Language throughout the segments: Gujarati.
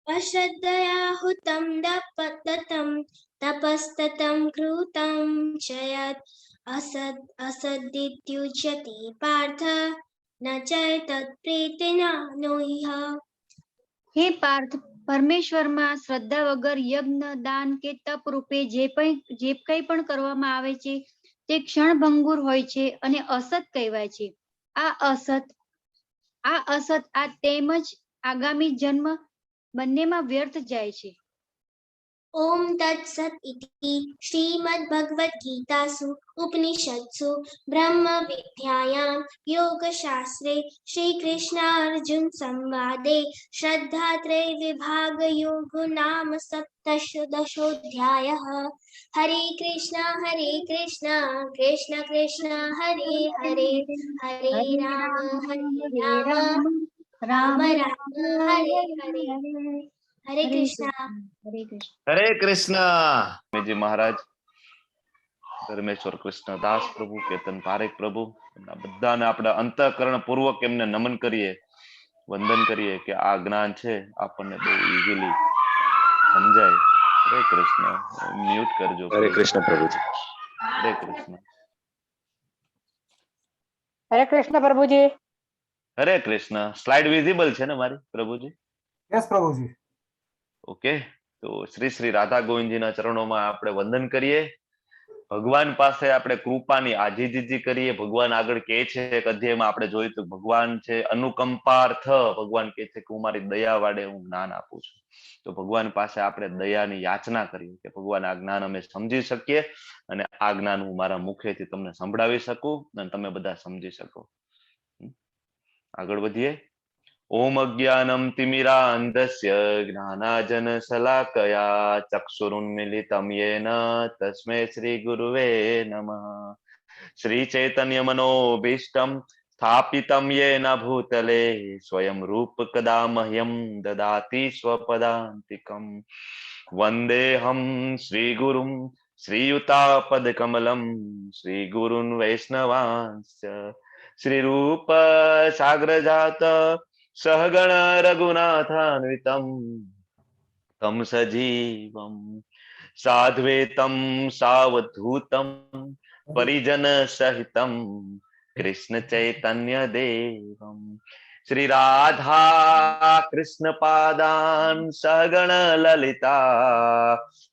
अश्रद्धया हुतं दत्तं तपस्ततं कृतं च यत् असदित्युच्यते पार्थ न चैतत्प्रीतिना नो इह। હે પાર્થ, પરમેશ્વરમાં શ્રદ્ધા વગર યજ્ઞ, દાન કે તપ રૂપે જે કંઈ પણ કરવામાં આવે છે તે ક્ષણભંગુર હોય છે અને અસત કહેવાય છે. આ અસત તેમજ આગામી જન્મ બંનેમાં વ્યર્થ જાય છે. ओम तत्सत् इति श्रीमद्भगवद्गीतासु उपनिषत्सु ब्रह्मविद्यायां योगशास्त्रे श्रीकृष्णार्जुन संवादे श्रद्धात्रयविभागयोगो नाम सप्तदशोऽध्यायः। हरे कृष्णा कृष्ण कृष्ण हरे हरे, हरे राम राम राम हरे हरे। हरे कृष्णा। हरे कृष्ण। जी महाराज धर्मेश्वर कृष्ण दास प्रभु, केतन पारेख प्रभु, बधाने આપણે અંતઃકરણ પૂર્વક એમને નમન કરીએ, વંદન કરીએ કે આ જ્ઞાન છે આપણને બહુ ઈઝીલી સમજાય. હરે કૃષ્ણ. મ્યુટ કરજો. હરે કૃષ્ણ પ્રભુજી. હરે કૃષ્ણ. हरे कृष्ण प्रभुजी. हरे कृष्ण. स्लाइड विजिबल છે ને મારી પ્રભુજી? यस प्रभुजी. ઓકે, તો શ્રી શ્રી રાધા ગોવિંદજીના ચરણોમાં આપણે વંદન કરીએ. ભગવાન પાસે આપણે કૃપાની આજીજી કરીએ. ભગવાન આગળ કહે છે એક અધ્યાયમાં આપણે જોયું તો ભગવાન છે અનુકંપાર્થ. ભગવાન કહે છે કે હું મારી દયા વાડે હું જ્ઞાન આપું છું. તો ભગવાન પાસે આપણે દયાની યાચના કરીએ કે ભગવાન આ જ્ઞાન અમે સમજી શકીએ અને આ જ્ઞાન હું મારા મુખેથી તમને સંભળાવી શકું અને તમે બધા સમજી શકો. આગળ વધીએ. ओम अज्ञानं तिमिरान्धस्य ज्ञानाजनशलाकया चक्षुरुन्मीलितं येन तस्मै श्रीगुरुवे नमः। श्रीचैतन्यमनोभीष्टं स्थापितं येन भूतले स्वयं रूपकदा मह्यं ददाति स्वपदान्तिकम्। वन्देऽहं श्रीगुरुं श्रीयुतापदकमलं श्रीगुरुन् वैष्णवांश्च श्रीरूप साग्रजात सहगण रघुनाथान्वितं तं सजीवं साद्वैतं सावधूतं परिजन सहितं कृष्ण चैतन्य देवं श्री राधा कृष्ण पादान् सहगण ललिता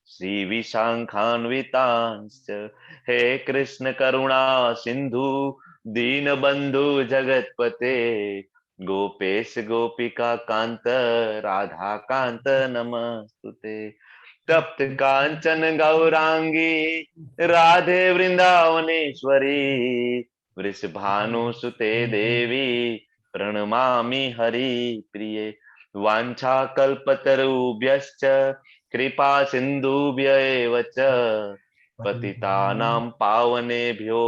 श्री विशाखान्वितांश्च हे कृष्ण करुणा सिंधु दीनबंधु जगतपते गोपेश गोपिका कांत राधा कांत नमस्तुते। तप्त कांचन गौरांगी राधे वृंदावनेश्वरी वृषभानुसुते देवी प्रणमामि हरि प्रिये। वांछा कल्पतरुभ्यश्च कृपा सिन्धुभ्य एव च पतितानां पावनेभ्यो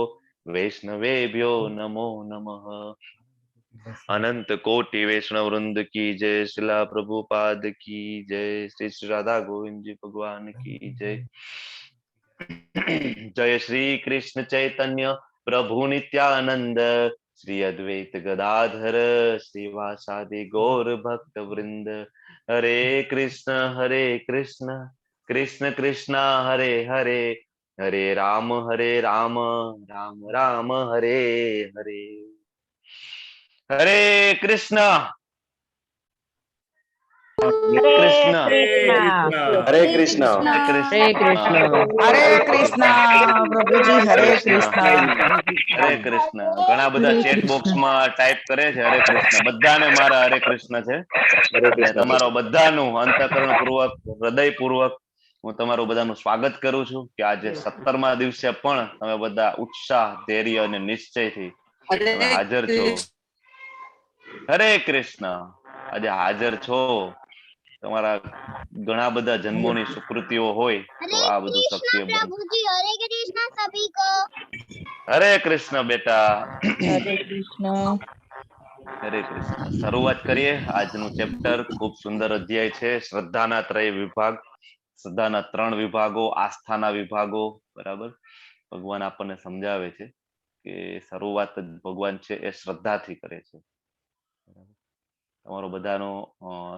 वैष्णवेभ्यो नमो नमः। अनंत कोटि वैष्णव वृंद की जय। शिला प्रभुपाद की जय। श्री श्री राधा गोविंद जी भगवान की जय। जय श्री कृष्ण चैतन्य प्रभु नित्यानंद श्री अद्वैत गदाधर श्रीवासादि गौर भक्त वृंद। हरे कृष्ण कृष्ण कृष्ण हरे हरे, हरे राम राम राम हरे हरे। हरे कृष्ण कृष्ण हरे कृष्ण हरे कृष्ण प्रभुजी. हरे कृष्ण. हरे कृष्ण. ઘણા બધા ચેટ બોક્સ માં ટાઈપ કરે છે હરે કૃષ્ણ. બધાને મારા હરે કૃષ્ણ છે. અને તમારો બધાનું અંતઃકરણ પૂર્વક હૃદયપૂર્વક હું તમારું બધાનું સ્વાગત કરું છું કે આજે 17મા દિવસે પણ તમે બધા ઉત્સાહ, ધૈર્ય અને નિશ્ચયથી તમે હાજર છો. હરે કૃષ્ણ. આજે હાજર છો. તમારા ઘણા બધા જન્મોની સુકૃતિઓ હોય તો આ બધું શક્ય બને. हरे कृष्ण सभी को। હરે કૃષ્ણ બેટા. हरे कृष्ण. હરે કૃષ્ણ. શરૂઆત કરીએ આજનું ચેપ્ટર. ખૂબ સુંદર અધ્યાય છે. શ્રદ્ધાના ત્રય વિભાગ, શ્રદ્ધાના 3 વિભાગો, આસ્થાના વિભાગો. બરાબર. ભગવાન આપણને સમજાવે છે કે શરૂઆત ભગવાન છે એ શ્રદ્ધાથી કરે છે. તમારો બધાનો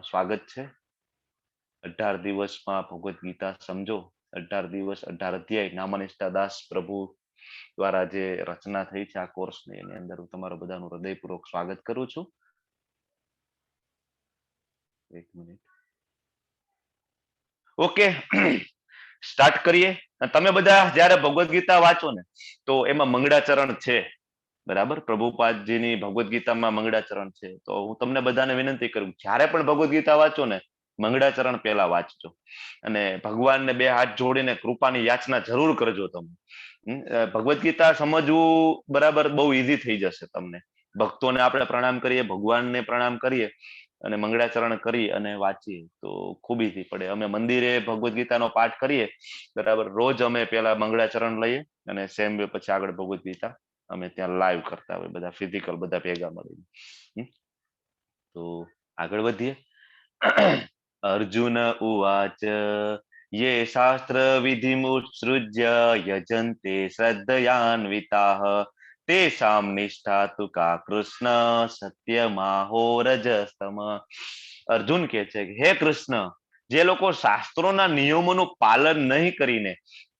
સ્વાગત છે. 18 દિવસમાં ભગવદ્ ગીતા સમજો. 18 દિવસ 18 અધ્યાય નામનિષ્ઠા દાસ પ્રભુ દ્વારા જે રચના થઈ છે આ કોર્સની, એની અંદર હું તમારું બધાનું હૃદયપૂર્વક સ્વાગત કરું છું. એક મિનિટ. ઓકે, સ્ટાર્ટ કરીએ. તમે બધા જયારે ભગવદ્ ગીતા વાંચો ને તો એમાં મંગળાચરણ છે, બરાબર. પ્રભુપાદજીની ભગવદ્ ગીતામાં મંગળાચરણ છે. તો હું તમને બધાને વિનંતી કરું, જ્યારે પણ ભગવદ્ ગીતા વાંચો ને મંગળાચરણ પહેલા વાંચજો અને ભગવાનને બે હાથ જોડીને કૃપાની યાચના જરૂર કરજો. તમે ભગવદ્ ગીતા સમજવું બરાબર બહુ ઈઝી થઈ જશે તમને. ભક્તોને આપણે પ્રણામ કરીએ, ભગવાનને પ્રણામ કરીએ અને મંગળાચરણ કરી અને વાંચીએ તો ખૂબ ઈઝી પડે. અમે મંદિરે ભગવદ્ ગીતાનો પાઠ કરીએ, બરાબર. રોજ અમે પેલા મંગળાચરણ લઈએ અને સેમ વે પછી આગળ ભગવદ્ ગીતા અમે ત્યાં લાઈવ કરતા હોય, બધા ફિઝિકલ બધા ભેગા મળીને. તો આગળ વધીએ. અર્જુન ઉવાચ યે શાસ્ત્ર વિધિમુત્સૃજ્ય યજન્તે શ્રદ્ધયાન્વિતાઃ તેષાં નિષ્ઠા તુ કા કૃષ્ણ સત્યમાહોરજસ્તમ. અર્જુન કહે છે કે હે કૃષ્ણ, જે લોકો શાસ્ત્રોના નિયમોનું પાલન નહીં કરીને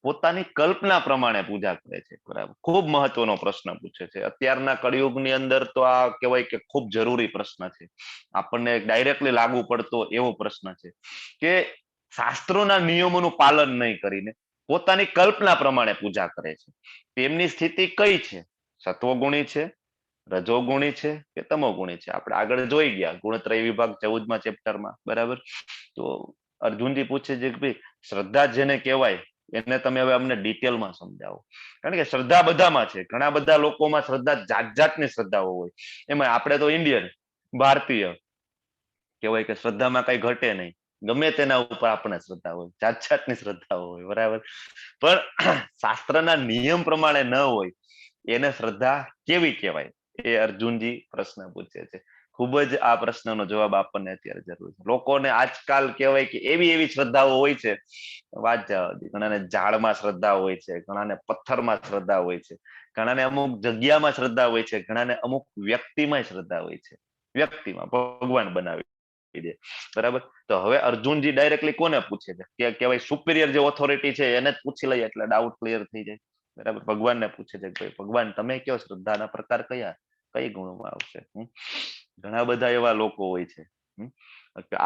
પોતાની કલ્પના પ્રમાણે પૂજા કરે છે, બરાબર. ખૂબ મહત્વનો પ્રશ્ન પૂછે છે. અત્યારના કળિયુગની અંદર તો આ કહેવાય કે ખૂબ જરૂરી પ્રશ્ન છે. આપણને ડાયરેક્ટલી લાગુ પડતો એવો પ્રશ્ન છે કે શાસ્ત્રોના નિયમોનું પાલન નહીં કરીને પોતાની કલ્પના પ્રમાણે પૂજા કરે છે, તેમની સ્થિતિ કઈ છે? સત્વગુણી છે, રજોગુણી છે કે તમોગુણી છે? આપણે આગળ જોઈ ગયા ગુણત્રય વિભાગ 14મા ચેપ્ટરમાં, બરાબર. તો અર્જુનજી પૂછે છે કે ભાઈ શ્રદ્ધા જેને કહેવાય એને તમે હવે અમને ડિટેલમાં સમજાવો. કારણ કે શ્રદ્ધા બધામાં છે, ઘણા બધા લોકોમાં શ્રદ્ધા જાત જાતની શ્રદ્ધાઓ હોય. એમાં આપણે તો ઇન્ડિયન ભારતીય કહેવાય કે શ્રદ્ધામાં કઈ ઘટે નહીં, ગમે તેના ઉપર આપણે શ્રદ્ધા હોય, જાત જાતની શ્રદ્ધાઓ હોય, બરાબર. પણ શાસ્ત્રના નિયમ પ્રમાણે ન હોય એને શ્રદ્ધા કેવી કહેવાય? એ અર્જુનજી પ્રશ્ન પૂછે છે. ખૂબ જ આ પ્રશ્નનો જવાબ આપણને અત્યારે જરૂર છે. લોકોને આજકાલ કહેવાય કે એવી શ્રદ્ધાઓ હોય છે, વાત જવા દે. ઘણાને ઝાડમાં શ્રદ્ધા હોય છે, ઘણાને પથ્થરમાં શ્રદ્ધા હોય છે, ઘણાને અમુક જગ્યામાં શ્રદ્ધા હોય છે, ઘણાને અમુક વ્યક્તિમાં શ્રદ્ધા હોય છે. વ્યક્તિમાં ભગવાન બનાવી દે, બરાબર. તો હવે અર્જુનજી ડાયરેક્ટલી કોને પૂછે છે? કે કહેવાય સુપિરિયર જે ઓથોરિટી છે એને જ પૂછી લઈએ એટલે ડાઉટ ક્લિયર થઈ જાય, બરાબર. ભગવાનને પૂછે છે કે ભગવાન તમે કયો શ્રદ્ધાના પ્રકાર કયા કઈ ગુણમાં આવશે? ઘણા બધા એવા લોકો હોય છે.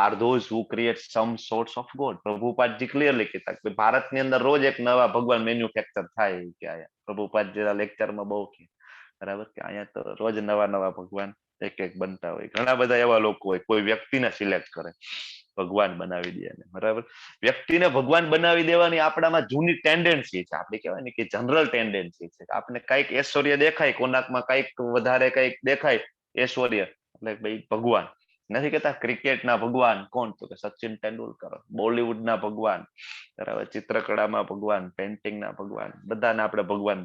Are those who create some sorts of god. Prabhupadji clearly કહેતા કે ભારતની અંદર રોજ એક નવા ભગવાન મેન્યુફેક્ચર થાય કે આયા પ્રભુપાદજી લેક્ચરમાં બહુ કે, બરાબર, કે અહીંયા તો રોજ નવા ભગવાન એક બનતા હોય. ઘણા બધા એવા લોકો હોય, કોઈ વ્યક્તિને સિલેક્ટ કરે, ભગવાન બનાવી દે, બરાબર. વ્યક્તિને ભગવાન બનાવી દેવાની આપણામાં જૂની ટેન્ડન્સી છે. આપણે કહેવાય ને કે જનરલ ટેન્ડન્સી છે. આપણે કઈક ઐશ્વર્ય દેખાય, કોનાકમાં કઈક વધારે કઈક દેખાય ઐશ્વર્ય, એટલે ભાઈ ભગવાન. નથી કહેતા ક્રિકેટના ભગવાન કોણ? તો કે સચિન તેંડુલકર. બોલિવૂડના ભગવાન, બરાબર. ચિત્રકળામાં ભગવાન, પેન્ટિંગના ભગવાન, બધાને આપણે ભગવાન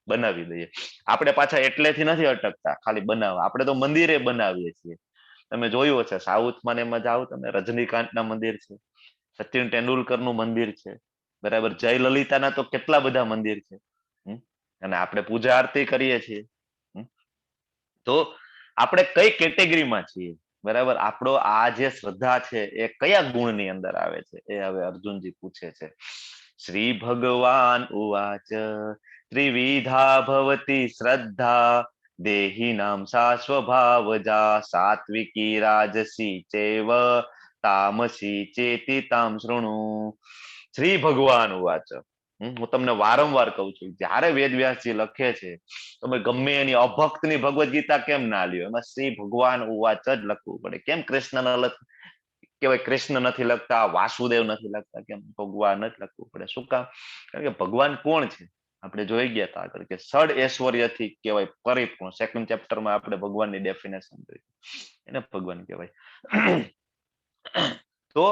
બનાવી દઈએ. આપણે પાછા એટલેથી નથી અટકતા ખાલી બનાવવા, આપણે તો મંદિરે બનાવીએ છીએ. તમે જોયું હશે સાઉથમાં એમાં જાઓ તમે, રજનીકાંતના મંદિર છે, સચિન તેંડુલકરનું મંદિર છે, બરાબર. જયલલિતાના તો કેટલા બધા મંદિર છે. અને આપણે પૂજા આરતી કરીએ છીએ. તો આપણે કઈ કેટેગરીમાં છીએ, બરાબર? આપણો આ જે શ્રદ્ધા છે એ કયા ગુણની અંદર આવે છે એ હવે અર્જુનજી પૂછે છે. શ્રી ભગવાન ઉવાચ ત્રિવિધા ભવતી શ્રદ્ધા દેહિનામ સા સ્વભાવજા સાત્વિકી રાજસી ચૈવ તામસી ચેતી તામ શૃણુ. શ્રી ભગવાન ઉવાચ. હું તમને વારંવાર કહું છું, જ્યારે વેદવ્યાસજી લખે છે તમે ગમે એની અભક્તની ભગવદ્ ગીતા કેમ ના લ્યો, એમાં શ્રી ભગવાન ઉવાચ જ લખવું પડે. કેમ કૃષ્ણ કહેવાય કૃષ્ણ નથી લખતા, વાસુદેવ નથી લખતા, કેમ ભગવાન જ લખવું પડે? શું કામ? કારણ કે ભગવાન કોણ છે આપણે જોઈ ગયા હતા આગળ કે ષડ ઐશ્વર્યથી કહેવાય પરિપૂર્ણ. સેકન્ડ ચેપ્ટરમાં આપણે ભગવાનની ડેફિનેશન જોઈ, એને ભગવાન કહેવાય. તો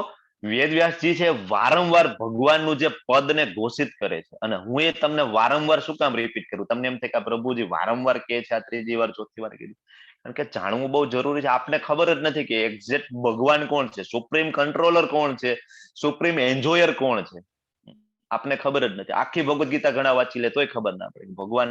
વેદવ્યાસજી છે વારંવાર ભગવાનનું જે પદને ઘોષિત કરે છે, અને હું એ તમને વારંવાર શું કામ રિપીટ કરું? તમને એમ થાય કે પ્રભુજી વારંવાર કહે છે, આ ત્રીજી વાર ચોથી વાર કીધું. કારણ કે જાણવું બહુ જરૂરી છે. આપને ખબર જ નથી કે એક્ઝેક્ટ ભગવાન કોણ છે, સુપ્રીમ કંટ્રોલર કોણ છે, સુપ્રીમ એન્જોયર કોણ છે, આપને ખબર જ નથી. આખી ભગવદ્ ગીતા ઘણા વાંચી લે તોય ખબર ના પડે ભગવાન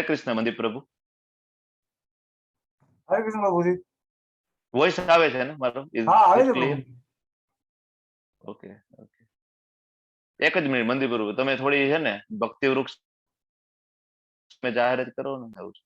કૃષ્ણ મંદિર પ્રભુ. હરે કૃષ્ણ પ્રભુજી. વોઇસ આવે છે ને મારો? હા આવે છે પ્રભુ. ઓકે ઓકે, એક જ મિનિટ મંદિર પ્રભુ, તમે થોડી છે ને ભક્તિ વૃક્ષ જાહેરાત કરો ને. આવું છે.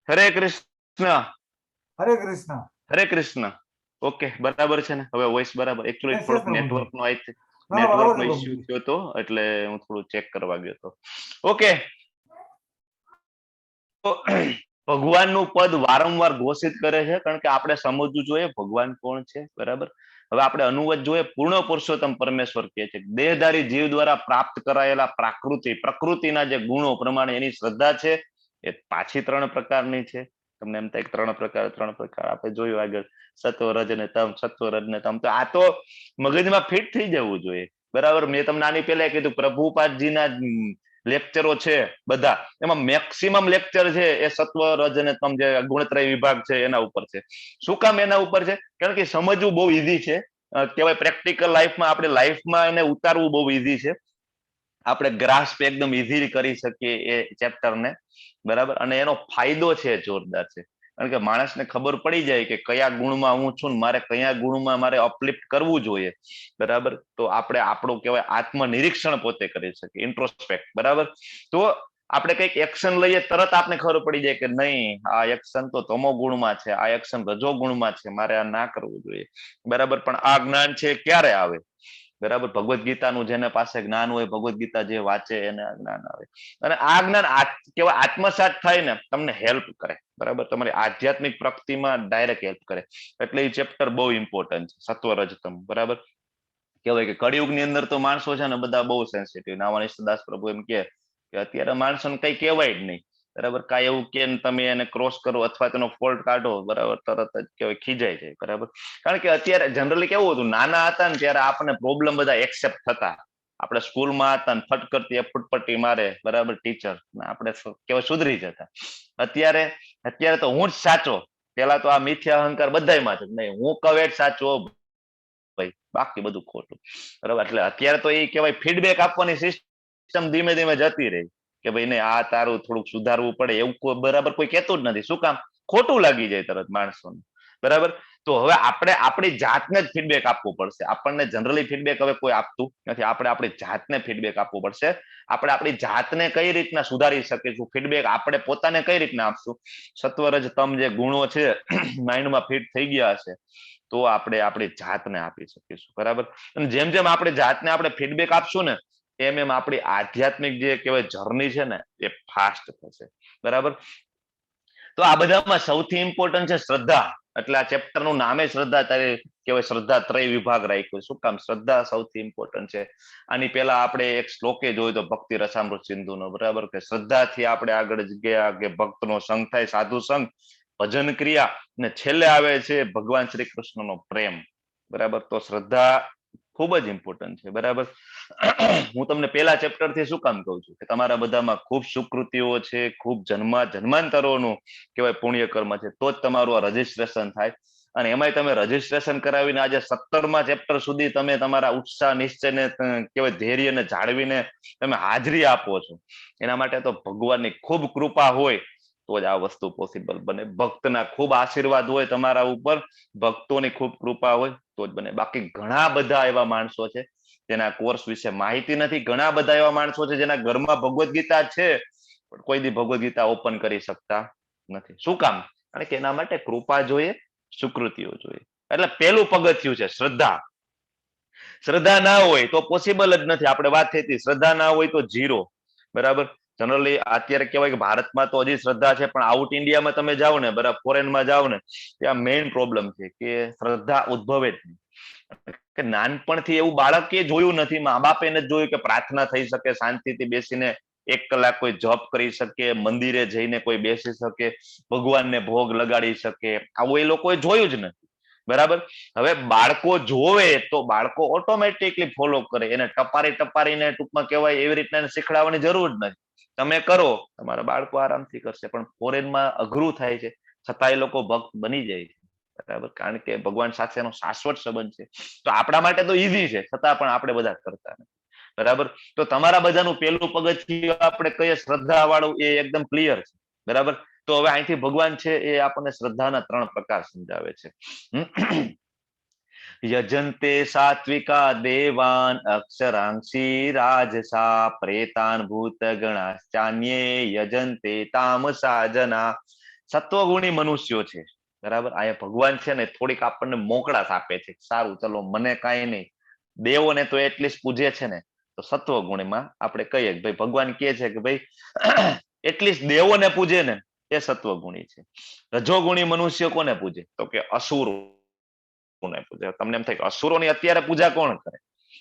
હરે કૃષ્ણ. હરે કૃષ્ણ. હરે કૃષ્ણ. ઓકે, બરાબર છે ને હવે વોઇસ બરાબર? એકચ્યુઅલી Yes, yes, થોડોક પ્રભુજી. નેટવર્ક નો ના, ના, નેટવર્ક બરાબર નો છે ઇશ્યુ પ્રભુજી. થયો હતો, એટલે હું થોડું ચેક કરવા ગયો હતો. ઓકે, ભગવાનનું પદ વારંવાર ઘોષિત કરે છે, કારણ કે આપણે સમજવું જોઈએ ભગવાન કોણ છે. બરાબર, હવે આપણે અનુવાદ જોઈએ. પૂર્ણ પુરુષોત્તમ પરમેશ્વર કહે છે દેહધારી જીવ દ્વારા પ્રાપ્ત કરાયેલા પ્રકૃતિના જે ગુણો પ્રમાણે એની શ્રદ્ધા છે એ પાછી 3 પ્રકારની છે. તમને એમ થાય 3 પ્રકાર આપણે જોયું આગળ, સત્વ રજ ને તમ, સત્વ રજ ને તમ. તો આ તો મગજમાં ફિટ થઈ જવું જોઈએ. બરાબર, મેં તમને આની પહેલા કીધું પ્રભુપાદજીના લેક્ચરો છે બધા, એમાં મેક્સિમમ લેક્ચર છે એ સત્વ રજ અને તમ જે ગુણત્રય વિભાગ છે એના ઉપર છે. શું કામ એના ઉપર છે? કારણ કે સમજવું બહુ ઈઝી છે. કહેવાય પ્રેક્ટિકલ લાઈફમાં, આપણે લાઈફમાં એને ઉતારવું બહુ ઈઝી છે. આપણે ગ્રાસ્પ એકદમ ઈઝીલી કરી શકીએ એ ચેપ્ટરને. બરાબર, અને એનો ફાયદો છે જોરદાર છે. કારણ કે માણસને ખબર પડી જાય કે કયા ગુણમાં હું છું, મારે કયા ગુણમાં મારે અપલિફ્ટ કરવું જોઈએ. બરાબર, તો આપણે આપણું કહેવાય આત્મનિરીક્ષણ પોતે કરી શકીએ, ઇન્ટ્રોસ્પેક્ટ. બરાબર, તો આપણે કઈક એક્શન લઈએ તરત આપણે ખબર પડી જાય કે નહીં, આ એક્શન તો તમો ગુણમાં છે, આ એક્શન રજો ગુણમાં છે, મારે આ ના કરવું જોઈએ. બરાબર, પણ આ જ્ઞાન છે ક્યારે આવે? બરાબર, ભગવદ્ ગીતાનું જેને પાસે જ્ઞાન હોય, ભગવદ્ ગીતા જે વાંચે એને આ જ્ઞાન આવે. અને આ જ્ઞાન કેવાય આત્મસાત થાય ને, તમને હેલ્પ કરે. બરાબર, તમારી આધ્યાત્મિક પ્રગતિમાં ડાયરેક્ટ હેલ્પ કરે. એટલે એ ચેપ્ટર બહુ ઇમ્પોર્ટન્ટ છે, સત્વરજતમ. બરાબર, કહેવાય કે કળિયુગની અંદર તો માણસો છે ને બધા બહુ સેન્સિટિવ. નાવાનીદાસ પ્રભુ એમ કે અત્યારે માણસોને કઈ કહેવાય જ નહીં. બરાબર, કાંઈ એવું કે તમે એને ક્રોસ કરો અથવા તેનો ફોલ્ટ કાઢો, બરાબર, તરત જ કહેવાય ખીજાય જાય. બરાબર, કારણ કે અત્યારે જનરલી કેવું હતું, નાના હતા ને ત્યારે આપણને પ્રોબ્લેમ બધા એક્સેપ્ટ થતા. આપણે સ્કૂલમાં હતા ને ફટકરતી ફૂટપટ્ટી મારે, બરાબર, ટીચર, આપણે કેવાય સુધરી જતા. અત્યારે તો હું જ સાચો. પેલા તો આ મિથ્યા અહંકાર બધાયમાં છે, નહીં હું કહું જ સાચો ભાઈ, બાકી બધું ખોટું. બરાબર, એટલે અત્યારે તો એ કહેવાય ફીડબેક આપવાની સિસ્ટમ ધીમે ધીમે જતી રહી કે ભાઈ ને આ તારું થોડુંક સુધારવું પડે, એવું કોઈ બરાબર કોઈ કહેતું જ નથી. શું કામ? ખોટું લાગી જાય તરત માણસોને. બરાબર, તો હવે આપણે આપણી જાતને જ ફીડબેક આપવું પડશે. આપણને જનરલી ફીડબેક હવે કોઈ આપતું નથી. આપણે આપણી જાતને ફીડબેક આપવું પડશે. આપણે આપણી જાતને કઈ રીતના સુધારી શકીશું, ફીડબેક આપણે પોતાને કઈ રીતના આપશું? સત્વરજ તમ જે ગુણો છે માઇન્ડમાં ફિટ થઈ ગયા હશે તો આપણે આપણી જાતને આપી શકીશું. બરાબર, અને જેમ જેમ આપણે જાતને આપણે ફીડબેક આપશું ને, એમ એમ આપણી આધ્યાત્મિક જે કહેવાય જર્ની છે ને એ ફાસ્ટ થશે. બરાબર, તો આ બધામાં સૌથી ઇમ્પોર્ટન્ટ છે શ્રદ્ધા. એટલે આ ચેપ્ટર નું નામે શ્રદ્ધા, ત્યારે કહેવાય શ્રદ્ધા ત્રય વિભાગ રાખ્યો. શું કામ? શ્રદ્ધા સૌથી ઇમ્પોર્ટન્ટ છે. આની પહેલા આપણે એક શ્લોકે જોયો તો ભક્તિ રસામૃત સિંધુનો. બરાબર, કે શ્રદ્ધાથી આપણે આગળ ગયા કે ભક્તનો સંગ થાય, સાધુ સંગ, ભજન ક્રિયા, ને છેલ્લે આવે છે ભગવાન શ્રી કૃષ્ણનો પ્રેમ. બરાબર, તો શ્રદ્ધા ખૂબ જ ઇમ્પોર્ટન્ટ છે. બરાબર, હું તમને પેલા ચેપ્ટર થી શું કામ કહું છું કે તમારા બધામાં ખૂબ સુકૃતિઓ છે, ખૂબ જન્માંતરોનું કહેવાય પુણ્ય કર્મ છે, તો જ તમારું આ રજીસ્ટ્રેશન થાય. અને એમાંય તમે રજીસ્ટ્રેશન કરાવીને આજે 17મા ચેપ્ટર સુધી તમે તમારા ઉત્સાહ નિશ્ચયને કહેવાય ધૈર્યને જાળવીને તમે હાજરી આપો છો. એના માટે તો ભગવાનની ખૂબ કૃપા હોય તો જ આ વસ્તુ પોસિબલ બને. ભક્તના ખૂબ આશીર્વાદ હોય તમારા ઉપર, ભક્તોની ખૂબ કૃપા હોય તો જ બને. બાકી ઘણા બધા એવા માણસો છે જેના કોર્સ વિશે માહિતી નથી. ઘણા બધા એવા માણસો છે જેના ઘરમાં ભગવદ્ ગીતા છે પણ કોઈ દી ભગવદ ગીતા ઓપન કરી શકતા નથી. શું કામ? કારણ કે એના માટે કૃપા જોઈએ, સ્વીકૃતિઓ જોઈએ. એટલે પેલું પગથિયું છે શ્રદ્ધા. શ્રદ્ધા ના હોય તો પોસિબલ જ નથી. આપણે વાત થઈ હતી, શ્રદ્ધા ના હોય તો ઝીરો. બરાબર. જનરલી અત્યારે કહેવાય કે ભારતમાં તો હજી શ્રદ્ધા છે, પણ આઉટ ઇન્ડિયામાં તમે જાઓ ને, બરાબર, ફોરેનમાં જાઓ ને, ત્યાં મેઇન પ્રોબ્લેમ છે કે શ્રદ્ધા ઉદ્ભવે જ નહીં. કે નાનપણથી એવું બાળકે જોયું નથી, મા બાપે નથી જોયું કે પ્રાર્થના થઈ શકે, શાંતિથી બેસીને 1 કલાક કોઈ જોબ કરી શકે, મંદિરે જઈને કોઈ બેસી શકે, ભગવાનને ભોગ લગાડી શકે. આવું એ લોકોએ જોયું જ નથી. બરાબર. હવે બાળકો જોવે તો બાળકો ઓટોમેટિકલી ફોલો કરે. એને ટપારીને ટૂંકમાં કહેવાય એવી રીતના શીખડાવવાની જરૂર જ નથી. તમે કરો, તમારા બાળકો આરામથી કરશે. પણ ફોરેનમાં અઘરું થાય છે, છતાં એ લોકો ભક્ત બની જાય છે. બરાબર. કારણ કે ભગવાન સાથેનો શાશ્વત સંબંધ છે. તો આપણા માટે તો ઈઝી છે, છતાં પણ આપણે બધા કરતા નથી. બરાબર. તો તમારા બધાનું પેલું પગથિયું આપણે કહીએ શ્રદ્ધા વાળું, એ એકદમ ક્લિયર છે. બરાબર. તો હવે અહીંથી ભગવાન છે એ આપણને શ્રદ્ધાના 3 પ્રકાર સમજાવે છે. યજંતે સાત્વિકા દેવાન અક્ષરાંશી રાજસા પ્રેતાન ભૂત ગણાશ્ચાન્યે યજંતે તામસા જના. સત્વગુણી મનુષ્યો છે. બરાબર. અહીંયા ભગવાન છે ને થોડીક આપણને મોકળાશ આપે છે. સારું, ચલો મને કાંઈ નહીં, દેવોને તો એટલીસ્ટ પૂજે છે ને, તો સત્વગુણીમાં આપણે કહીએ કે ભાઈ ભગવાન કહે છે કે ભાઈ એટલીસ્ટ દેવોને પૂજે ને એ સત્વગુણી છે. રજોગુણી મનુષ્ય કોને પૂજે? તો કે અસુરો પૂજે. તમને એમ થાય કે અસુરોની અત્યારે પૂજા કોણ કરે?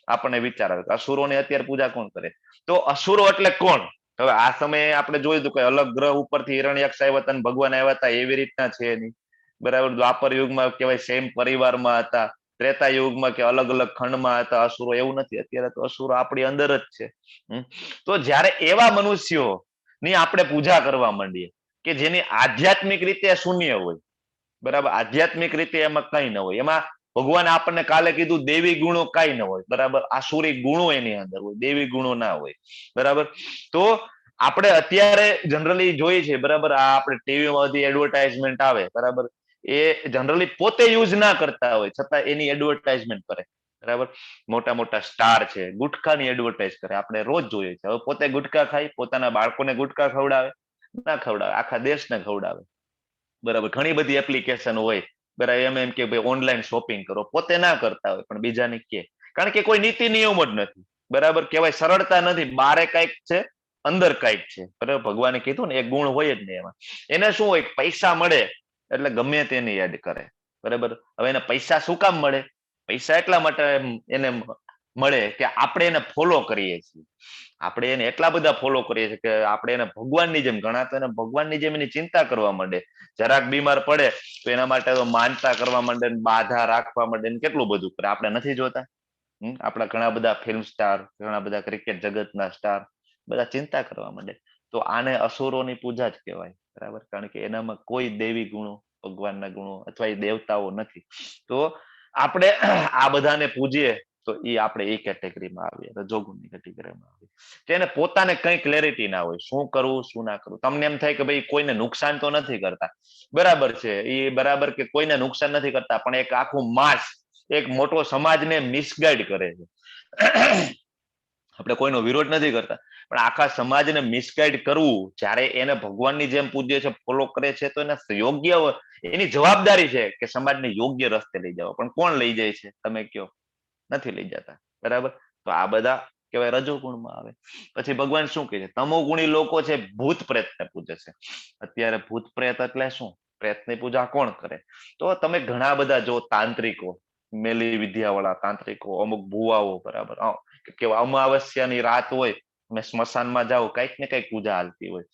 આપણને વિચાર આવે કે અસુરોની અત્યારે પૂજા કોણ કરે? તો અસુરો એટલે કોણ? હવે આ સમયે આપણે જોયું હતું કે અલગ ગ્રહ ઉપરથી હિરણ્યક્ષ આવ્યા હતા, ભગવાન આવ્યા હતા, એવી રીતના છે નહીં. બરાબર. દ્વાપર યુગમાં કહેવાય સેમ પરિવારમાં હતા, ત્રેતા યુગમાં કે અલગ અલગ ખંડમાં હતા અસુરો, એવું નથી. અત્યારે તો અસુરો આપણી અંદર જ છે. તો જ્યારે એવા મનુષ્યો ની આપણે પૂજા કરવા માંડીએ કે જેની આધ્યાત્મિક રીતે શૂન્ય હોય, બરાબર, આધ્યાત્મિક રીતે એમાં કઈ ન હોય, એમાં ભગવાન આપણને કાલે કીધું દેવી ગુણો કઈ ન હોય, બરાબર, આસુરી ગુણો એની અંદર હોય, દેવી ગુણો ના હોય. બરાબર. તો આપણે અત્યારે જનરલી જોઈએ છે, બરાબર, આ આપણે ટીવીમાં બધી એડવર્ટાઇઝમેન્ટ આવે, બરાબર, એ જનરલી પોતે યુઝ ના કરતા હોય છતાં એની એડવર્ટાઇઝમેન્ટ કરે. બરાબર. મોટા મોટા સ્ટાર છે, ગુટખાની એડવર્ટાઇઝ કરે, આપણે રોજ જોઈએ છે. હવે પોતે ગુટખા ખાઈ, પોતાના બાળકોને ગુટખા ખવડાવે? ના ખવડાવે, આખા દેશને ખવડાવે. બરાબર. ઘણી બધી એપ્લિકેશન હોય, બરાબર, એમ કે ભાઈ ઓનલાઈન શોપિંગ કરો, પોતે ના કરતા હોય પણ બીજાને કે. કારણ કે કોઈ નીતિ નિયમ જ નથી. બરાબર. કહેવાય સરળતા નથી. બારે કઈક છે, અંદર કઈક છે. બરાબર. ભગવાને કીધું ને એક ગુણ હોય જ નહીં એમાં. એને શું હોય? પૈસા મળે એટલે ગમે તેની યાદ કરે. બરાબર. હવે એને પૈસા શું કામ મળે? પૈસા એટલા માટે એને મળે કે આપણે એને ફોલો કરીએ છીએ. આપણે એને એટલા બધા ફોલો કરીએ છીએ કે આપણે એને ભગવાનની જેમ ગણાતો, એને ભગવાનની જેમ એની ચિંતા કરવા માંડે. જરાક બીમાર પડે તો એના માટે તો માનતા કરવા માંડે, બાધા રાખવા માંડે, કેટલું બધું કરે. આપણે નથી જોતા? આપણા ઘણા બધા ફિલ્મ સ્ટાર, ઘણા બધા ક્રિકેટ જગતના સ્ટાર, બધા ચિંતા કરવા માંડે. તો આને અસુરોની પૂજા જ કહેવાય. બરાબર. કારણ કે એનામાં કોઈ દેવી ગુણો, ભગવાનના ગુણો અથવા એ દેવતાઓ નથી. તો આપણે આ બધાને પૂજીએ તો એ આપણે એ કેટેગરીમાં આવીએ, રજોગુણની કેટેગરીમાં આવીએ. કે એને પોતાને કઈ ક્લેરિટી ના હોય, શું કરવું શું ના કરવું. તમને એમ થાય કે ભાઈ કોઈને નુકસાન તો નથી કરતા, બરાબર છે, એ બરાબર, કે કોઈને નુકસાન નથી કરતા, પણ એક આખું માસ, એક મોટો સમાજને મિસગાઈડ કરે છે. આપણે કોઈનો વિરોધ નથી કરતા, પણ આખા સમાજને મિસગાઈડ કરવું, જ્યારે એને ભગવાનની જેમ પૂજ્ય છે, ફોલો કરે છે, તો એને યોગ્ય, એની જવાબદારી છે કે સમાજને યોગ્ય રસ્તે લઈ જવા. પણ કોણ લઈ જાય છે? તમે કયો. નથી લઈ જતા. બરાબર. તો આ બધા કહેવાય રજોગુણમાં આવે. પછી ભગવાન શું કહે છે? તમોગુણી લોકો છે, ભૂત પ્રેતને પૂજે છે. અત્યારે ભૂત પ્રેત એટલે શું? પ્રેતની પૂજા કોણ કરે? તો તમે ઘણા બધા જો તાંત્રિકો, મેલી વિદ્યાવાળા તાંત્રિકો, અમુક ભુવાઓ, બરાબર, કેવા અમાવસ્યાની રાત હોય અને સ્મશાનમાં જાઓ, કઈક ને કઈક પૂજા હાલતી હોય.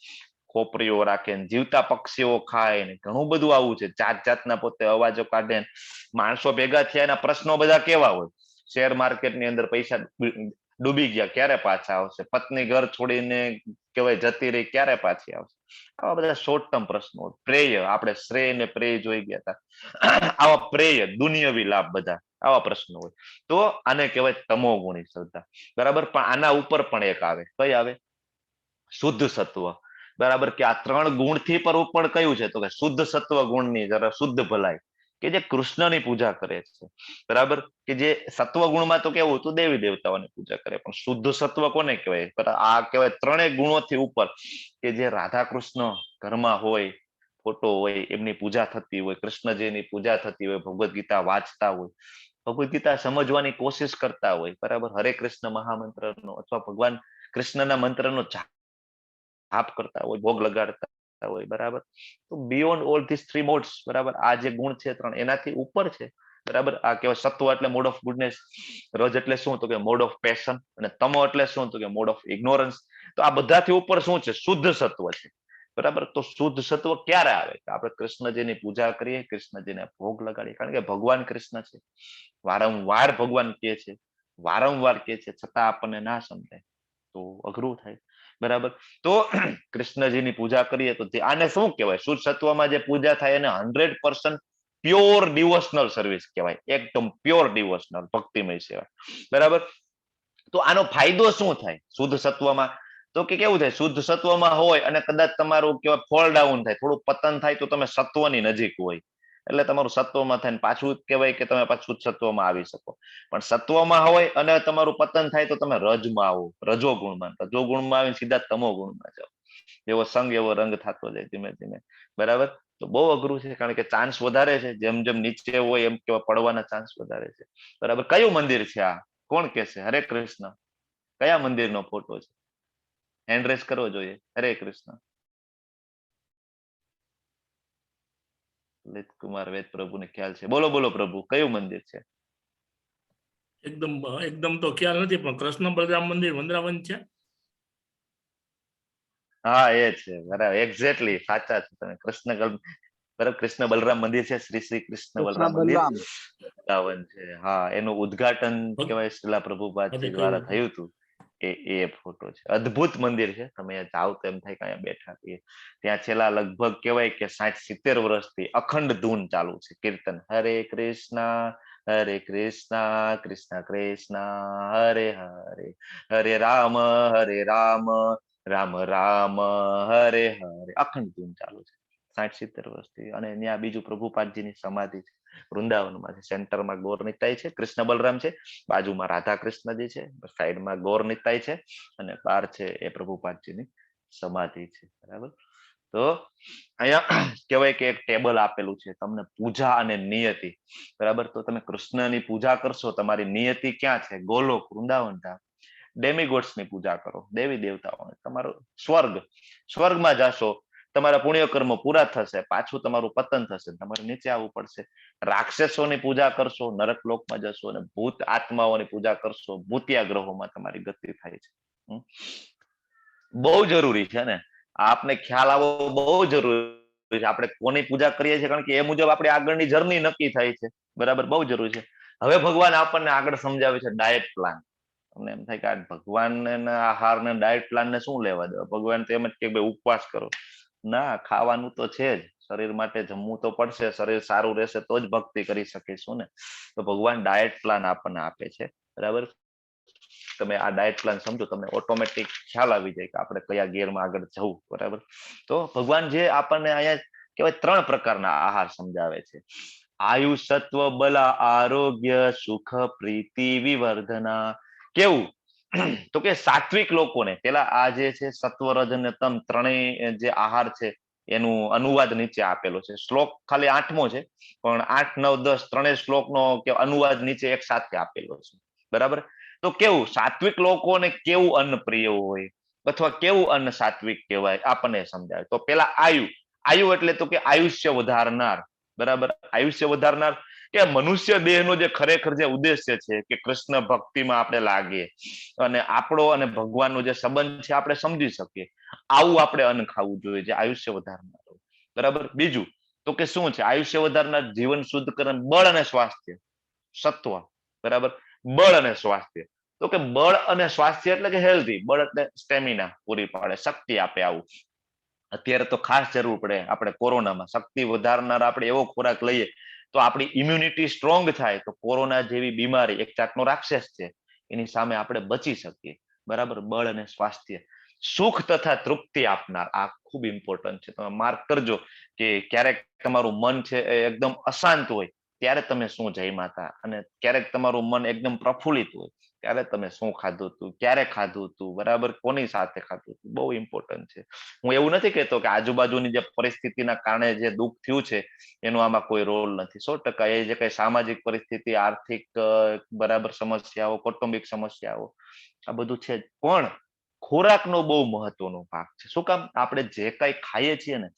ખોપરીઓ રાખે, જીવતા પક્ષીઓ ખાય, ને ઘણું બધું આવું છે. જાત જાતના પોતે અવાજો કાઢે. માણસો ભેગા થયા, એના પ્રશ્નો બધા કેવા હોય? શેર માર્કેટની અંદર પૈસા ડૂબી ગયા, ક્યારે પાછા આવશે? પત્ની ઘર છોડીને કહેવાય જતી રહી, ક્યારે પાછી આવશે? આવા બધા શોર્ટ ટર્મ પ્રશ્નો. પ્રેય, આપણે શ્રેય ને પ્રેય જોઈ ગયા હતા. આવા પ્રેય, દુનિયાવી લાભ, બધા આવા પ્રશ્નો હોય. તો આને કહેવાય તમોગુણી શ્રદ્ધા. બરાબર. પણ આના ઉપર પણ એક આવે. કઈ આવે? શુદ્ધ સત્વ. બરાબર. કે આ 3 ગુણથી પર ઉપર કયું છે? તો કે શુદ્ધ સત્વ ગુણની જરા શુદ્ધ ભલાઈ. કે જે કૃષ્ણની પૂજા કરે છે, બરાબર, કે જે સત્વ ગુણમાં તો કેવું હતું દેવી દેવતાઓની પૂજા કરે, પણ શુદ્ધ સત્વ કોને કહેવાય? આ કહેવાય ત્રણેય ગુણોથી ઉપર, કે જે રાધા કૃષ્ણ ઘરમાં હોય, ફોટો હોય, એમની પૂજા થતી હોય, કૃષ્ણજીની પૂજા થતી હોય, ભગવદ્ ગીતા વાંચતા હોય, ભગવદ્ ગીતા સમજવાની કોશિશ કરતા હોય, બરાબર, હરે કૃષ્ણ મહામંત્રનો અથવા ભગવાન કૃષ્ણના મંત્રનો જાપ કરતા હોય, ભોગ લગાડતા હોય, બરાબર. તો beyond all this three modes, બરાબર, આ જે ગુણ છે ત્રણ એનાથી ઉપર છે, બરાબર. આ કહેવાય સત્વ એટલે મોડ ઓફ ગુડનેસ, રજ એટલે શું તો કે મોડ ઓફ પેશન, અને તમો એટલે શું તો કે મોડ ઓફ ઇગ્નોરન્સ. તો આ બધાથી ઉપર શું છે? શુદ્ધ સત્વ છે, બરાબર. તો શુદ્ધ સત્વ ક્યારે આવે? આપણે કૃષ્ણજીની પૂજા કરીએ, કૃષ્ણજીને ભોગ લગાડીએ, કારણ કે ભગવાન કૃષ્ણ છે, વારંવાર ભગવાન કહે છે, વારંવાર કહે છે, છતાં આપણને ના સમજાય તો અઘરું થાય, બરાબર. તો કૃષ્ણજીની પૂજા કરીએ તો આને શું કહેવાય? શુદ્ધ સત્વમાં જે પૂજા થાય એને 100% પ્યોર ડિવોશનલ સર્વિસ કહેવાય, એકદમ પ્યોર ડિવોશનલ ભક્તિમય સેવા, બરાબર. તો આનો ફાયદો શું થાય શુદ્ધ સત્વમાં? તો કે કેવું થાય, શુદ્ધ સત્વમાં હોય અને કદાચ તમારું કેવાય ફોલ ડાઉન થાય, થોડું પતન થાય, તો તમે સત્વની નજીક હોય, એટલે તમારું સત્વમાં થાય, પાછું કહેવાય કે તમે પાછું સત્વમાં આવી શકો. પણ સત્વમાં હોય અને તમારું પતન થાય તો તમે રજમાં આવો, રજોગુણમાં આવીને સીધા તમો ગુણમાં જાઓ. એવો સંગ એવો રંગ થતો જાય ધીમે ધીમે, બરાબર. તો બહુ અઘરું છે, કારણ કે ચાન્સ વધારે છે, જેમ જેમ નીચે હોય એમ કેવા પડવાના ચાન્સ વધારે છે, બરાબર. કયું મંદિર છે આ? કોણ કહેશે? હરે કૃષ્ણ. કયા મંદિરનો ફોટો છે? હેન્ડ રેસ કરવો જોઈએ. હરે કૃષ્ણ. લલિત કુમાર વેદ પ્રભુને ખ્યાલ છે. બોલો બોલો પ્રભુ, કયું મંદિર છે? એકદમ તો ખ્યાલ નથી, પણ કૃષ્ણ બલરામ મંદિર વૃંદાવન છે. હા, એ છે, બરાબર, એક્ઝેક્ટલી સાચા છે તમે. બરાબર, કૃષ્ણ બલરામ મંદિર છે, શ્રી શ્રી કૃષ્ણ બલરામ મંદિર વૃંદાવન છે. હા, એનું ઉદ્ઘાટન કહેવાય શ્રીલા પ્રભુપાદજી દ્વારા થયું હતું. એ ફોટો છે. અદ્ભુત મંદિર છે. તમે જાઓ તો એમ થાય કે અહીંયા બેઠા છીએ. ત્યાં છેલ્લા લગભગ કહેવાય કે 60-70 વર્ષથી અખંડ ધૂન ચાલુ છે, કીર્તન. હરે કૃષ્ણ હરે કૃષ્ણ કૃષ્ણ કૃષ્ણ હરે હરે, હરે રામ રામ રામ હરે હરે, અખંડ ધૂન ચાલુ છે 60-70 વર્ષથી. અને ત્યાં બીજું પ્રભુપાદજીની સમાધિ છે વૃંદાવનમાં છે. સેન્ટરમાં ગૌર નિતાઈ છે, કૃષ્ણ બલરામ છે, બાજુમાં રાધા કૃષ્ણજી છે, સાઈડમાં ગૌર નિતાઈ છે, અને બહાર છે એ પ્રભુપાદજીની સમાધિ છે, બરાબર. તો અહીંયા કહેવાય કે એક ટેબલ આપેલું છે તમને, પૂજા અને નિયતિ, બરાબર. તો તમે કૃષ્ણની પૂજા કરશો, તમારી નિયતિ ક્યાં છે? ગોલોક, વૃંદાવન ધામ. ડેમિગોડ્સ ની પૂજા કરો, દેવી દેવતાઓને, તમારું સ્વર્ગમાં જશો, તમારા પુણ્ય કર્મો પૂરા થશે, પાછું તમારું પતન થશે, તમારે નીચે આવવું પડશે. રાક્ષસોની પૂજા કરશો, નરક લોકમાં જશો, અને ભૂત આત્માઓની પૂજા કરશો, ભૂતિયા ગ્રહોમાં તમારી ગતિ થાય છે. બહુ જરૂરી છે ને, આપને ખ્યાલ આવવો બહુ જરૂરી છે. આપણે કોની પૂજા કરીએ છીએ, કારણ કે એ મુજબ આપણી આગળની જર્ની નક્કી થાય છે, બરાબર. બહુ જરૂરી છે. હવે ભગવાન આપણને આગળ સમજાવે છે ડાયટ પ્લાન. તમને એમ થાય કે આ ભગવાન આહાર ને ડાયટ પ્લાન ને શું લેવા દેવા? ભગવાન તો એમ જ કે ભાઈ ઉપવાસ કરો. ના, ખાવાનું તો છે જ, શરીર માટે જમવું તો પડશે, શરીર સારું રહેશે તો જ ભક્તિ કરી શકીશું ને. તો ભગવાન ડાયટ પ્લાન આપણને આપે છે, બરાબર. તમે આ ડાયટ પ્લાન સમજો, તમને ઓટોમેટિક ખ્યાલ આવી જાય કે આપણે કયા ગેરમાં આગળ જવું, બરાબર. તો ભગવાન જે આપણને અહીંયા કહેવાય 3 પ્રકારના આહાર સમજાવે છે. આયુ, સત્વ, બલ, આરોગ્ય, સુખ, પ્રીતિ, વિવર્ધના. કેવું તો કે સાત્વિક લોકોને પેલા આ જે છે સત્વ, રજ અને તમ ત્રણેય જે આહાર છે એનું અનુવાદ નીચે આપેલો છે. શ્લોક ખાલી 8મો છે, પણ 8, 9, 10 ત્રણેય શ્લોકનો અનુવાદ નીચે એક સાથે આપેલો છે, બરાબર. તો કેવું સાત્વિક લોકોને કેવું અન્ન પ્રિય હોય, અથવા કેવું અન્ન સાત્વિક કહેવાય, આપણને સમજાવે. તો પેલા આયુ એટલે તો કે આયુષ્ય વધારનાર, બરાબર. આયુષ્ય વધારનાર કે મનુષ્ય દેહનો જે ખરેખર જે ઉદ્દેશ્ય છે કે કૃષ્ણ ભક્તિમાં આપણે લાગીએ અને આપણો અને ભગવાનનો જે સંબંધ છે આપણે સમજી શકીએ, આવું આપણે અન્ન ખાવું જોઈએ, જે આયુષ્ય વધારનાર, બરાબર. બીજું તો કે શું છે? આયુષ્ય વધારનાર, જીવન શુદ્ધ કરનાર, બળ અને સ્વાસ્થ્ય, સત્વ, બરાબર. બળ અને સ્વાસ્થ્ય, તો કે બળ અને સ્વાસ્થ્ય એટલે કે હેલ્ધી. બળ એટલે સ્ટેમિના પૂરી પાડે, શક્તિ આપે. આવું અત્યારે તો ખાસ જરૂર પડે. આપણે કોરોનામાં શક્તિ વધારનાર આપણે એવો ખોરાક લઈએ તો આપણી ઇમ્યુનિટી સ્ટ્રોંગ થાય, તો કોરોના જેવી બીમારી એક જાતનો રાક્ષસ છે, એની સામે આપણે બચી શકીએ, બરાબર. બળ અને સ્વાસ્થ્ય. સુખ તથા તૃપ્તિ આપનાર. આ ખૂબ ઇમ્પોર્ટન્ટ છે, તમે માર્ક કરજો કે ક્યારેક તમારું મન છે એ એકદમ અશાંત હોય ત્યારે તમે શું જમ્યા હતા, અને ક્યારેક તમારું મન એકદમ પ્રફુલ્લિત હોય ત્યારે તમે શું ખાધું હતું, ક્યારે ખાધું હતું, બરાબર, કોની સાથે ખાધું હતું. બહુ ઇમ્પોર્ટન્ટ છે. હું એવું નથી કહેતો કે આજુબાજુની જે પરિસ્થિતિના કારણે જે દુઃખ થયું છે એનો આમાં કોઈ રોલ નથી. 100% એ જે કઈ સામાજિક પરિસ્થિતિ, આર્થિક બરાબર સમસ્યાઓ, કૌટુંબિક સમસ્યાઓ, આ બધું છે જ. પણ ખોરાકનો બહુ મહત્વનો ભાગ છે. શું કામ? આપણે જે કઈ ખાઈએ છીએ ને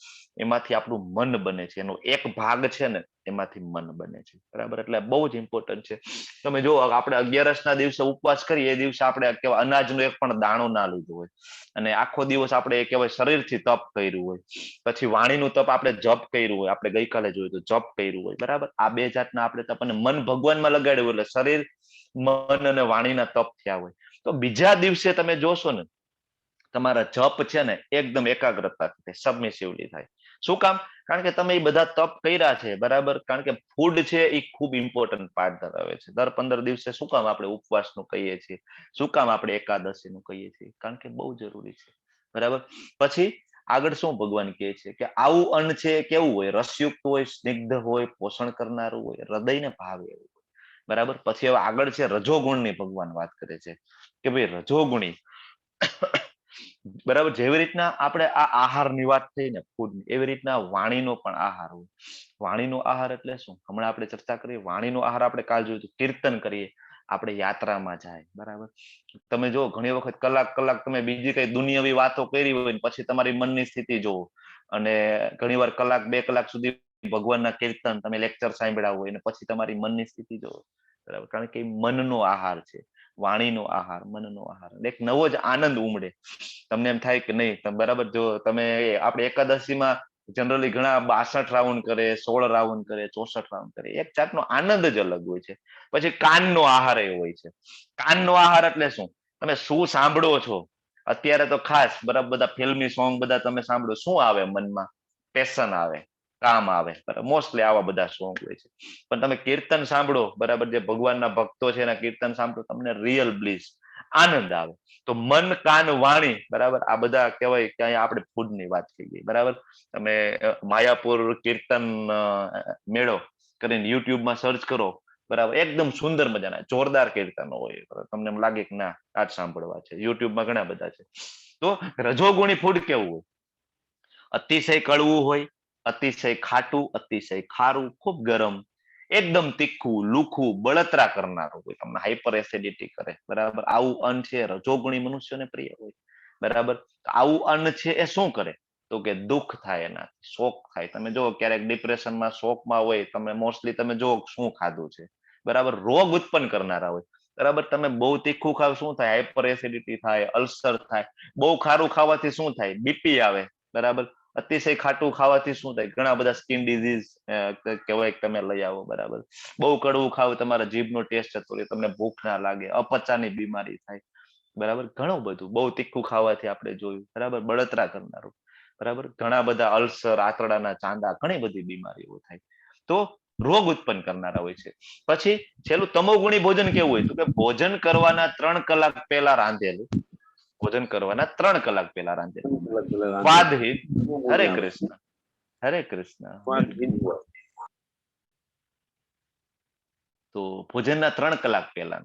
એમાંથી આપણું મન બને છે, એનો એક ભાગ છે ને એમાંથી મન બને છે, બરાબર. એટલે બહુ જ ઇમ્પોર્ટન્ટ છે. તમે જો આપણે 11 દિવસે ઉપવાસ કરીએ એ દિવસે આપણે કહેવાય અનાજનો એક પણ દાણો ના લીધો હોય, અને આખો દિવસ આપણે એ કહેવાય શરીરથી તપ કર્યું હોય, પછી વાણીનું તપ આપણે જપ કર્યું હોય, આપણે ગઈકાલે જોયું તો જપ કર્યું હોય, બરાબર. આ બે જાતના આપણે તપ, અને મન ભગવાનમાં લગાડ્યું એટલે શરીર, મન અને વાણીના તપ થયા હોય. તો બીજા દિવસે તમે જોશો ને તમારા જપ છે ને એકદમ એકાગ્રતાથી સબમિસિવલી થાય. શું કામ? કારણ કે તમે એ બધા તપ કર્યા છે, બરાબર. કારણ કે ફૂડ છે એ ખૂબ ઇમ્પોર્ટન્ટ પાર્ટ ધરાવે છે. દર 15 દિવસે શું કામ આપણે ઉપવાસનું કહીએ છીએ, શું કામ આપણે એકાદશીનું કહીએ છીએ? કારણ કે બહુ જરૂરી છે, બરાબર. પછી આગળ શું ભગવાન કહે છે કે આવું અન્ન છે કેવું હોય? રસયુક્ત હોય, સ્નિગ્ધ હોય, પોષણ કરનારું હોય, હૃદયને ભાવે એવું હોય, બરાબર. પછી હવે આગળ છે રજોગુણની ભગવાન વાત કરે છે કે ભાઈ રજોગુણી, બરાબર. જેવી રીતના આપણે આ આહારની વાત થઈ ને ફૂડની, એવી રીતના વાણીનો પણ આહાર હોય. વાણીનો આહાર એટલે શું? હમણાં આપણે ચર્ચા કરીએ. વાણીનો આહાર આપણે કાલ જોયું, કીર્તન કરીએ, આપણે યાત્રામાં જાય, બરાબર. તમે જો ઘણી વખત કલાક તમે બીજી કઈ દુનિયાવી વાતો કરી હોય ને પછી તમારી મનની સ્થિતિ જોવો, અને ઘણીવાર કલાક 2 કલાક સુધી ભગવાનના કીર્તન તમે લેક્ચર સાંભળ્યા હોય ને પછી તમારી મનની સ્થિતિ જોવો, બરાબર. કારણ કે મનનો આહાર છે, વાણીનો આહાર, મનનો આહાર. એક નવો જ આનંદ ઉમળે. તમને એમ થાય કે નહીં, બરાબર. જો તમે આપણે એકાદશીમાં જનરલી ઘણા 62 રાઉન્ડ કરે, 16 રાઉન્ડ કરે, 64 રાઉન્ડ કરે, એક જાતનો આનંદ જ અલગ હોય છે. પછી કાનનો આહાર એ હોય છે. કાનનો આહાર એટલે શું? તમે શું સાંભળો છો અત્યારે તો ખાસ, બરાબર. બધા ફિલ્મી સોંગ બધા તમે સાંભળો, શું આવે મનમાં? પેશન આવે, કામ આવે, બરાબર. મોસ્ટલી આવા બધા સોંગ હોય છે. પણ તમે કીર્તન સાંભળો, બરાબર, જે ભગવાનના ભક્તો છે એના કીર્તન સાંભળો, તમને રિયલ બ્લીસ, આનંદ આવે. તો મન, કાન, વાણી, બરાબર, આ બધા કહેવાય કે અહીંયા આપણે ફૂડની વાત થઈ ગઈ, બરાબર. તમે માયાપુર કીર્તન મેળો કરીને યુટ્યુબમાં સર્ચ કરો, બરાબર. એકદમ સુંદર મજાના જોરદાર કીર્તનો હોય. તમને એમ લાગે કે ના આ જ સાંભળવા છે. યુટ્યુબમાં ઘણા બધા છે. તો રજોગુણી ફૂડ કેવું હોય? અતિશય કડવું હોય, અતિશય ખાટું, અતિશય ખારું, ખૂબ ગરમ, એકદમ તીખું, લુખું, બળતરા કરનારું હોય, તમને હાઈપર એસિડિટી કરે, બરાબર. આવું અન્ન છે રજોગુણી મનુષ્યને પ્રિય હોય, બરાબર. આવું અન્ન છે એ શું કરે? તો કે દુઃખ થાય, એનાથી શોક થાય. તમે જો ક્યારેક ડિપ્રેશનમાં, શોકમાં હોય, તમે મોસ્ટલી તમે જો શું ખાધું છે, બરાબર. રોગ ઉત્પન્ન કરનારા હોય, બરાબર. તમે બહુ તીખું ખાવ શું થાય? હાઈપર એસિડિટી થાય, અલ્સર થાય. બહુ ખારું ખાવાથી શું થાય? બીપી આવે, બરાબર. અતિશય ખાટું ખાવાથી શું થાય? ઘણા બધા સ્કિન ડિઝીઝ કહેવાય તમે લઈ આવો, બરાબર. બહુ કડવું ખાવ, તમારા જીભનો ટેસ્ટ જતો રહે, તમને ભૂખ ના લાગે, અપચાની બીમારી થાય, બરાબર. ઘણું બધું બહુ તીખું ખાવાથી આપણે જોયું, બરાબર, બળતરા કરનારું, બરાબર. ઘણા બધા અલ્સર, આંતરડાના ચાંદા, ઘણી બધી બીમારીઓ થાય. તો રોગ ઉત્પન્ન કરનારા હોય છે. પછી છેલ્લું તમોગુણી ભોજન કેવું હોય? તો કે ભોજન કરવાના 3 કલાક પહેલા રાંધેલું, ભોજન કરવાના 3 કલાક પહેલા રાંધેલું, સ્વાદહીન. હરે કૃષ્ણ, હરે કૃષ્ણ. તો ભોજનના 3 કલાક પહેલા.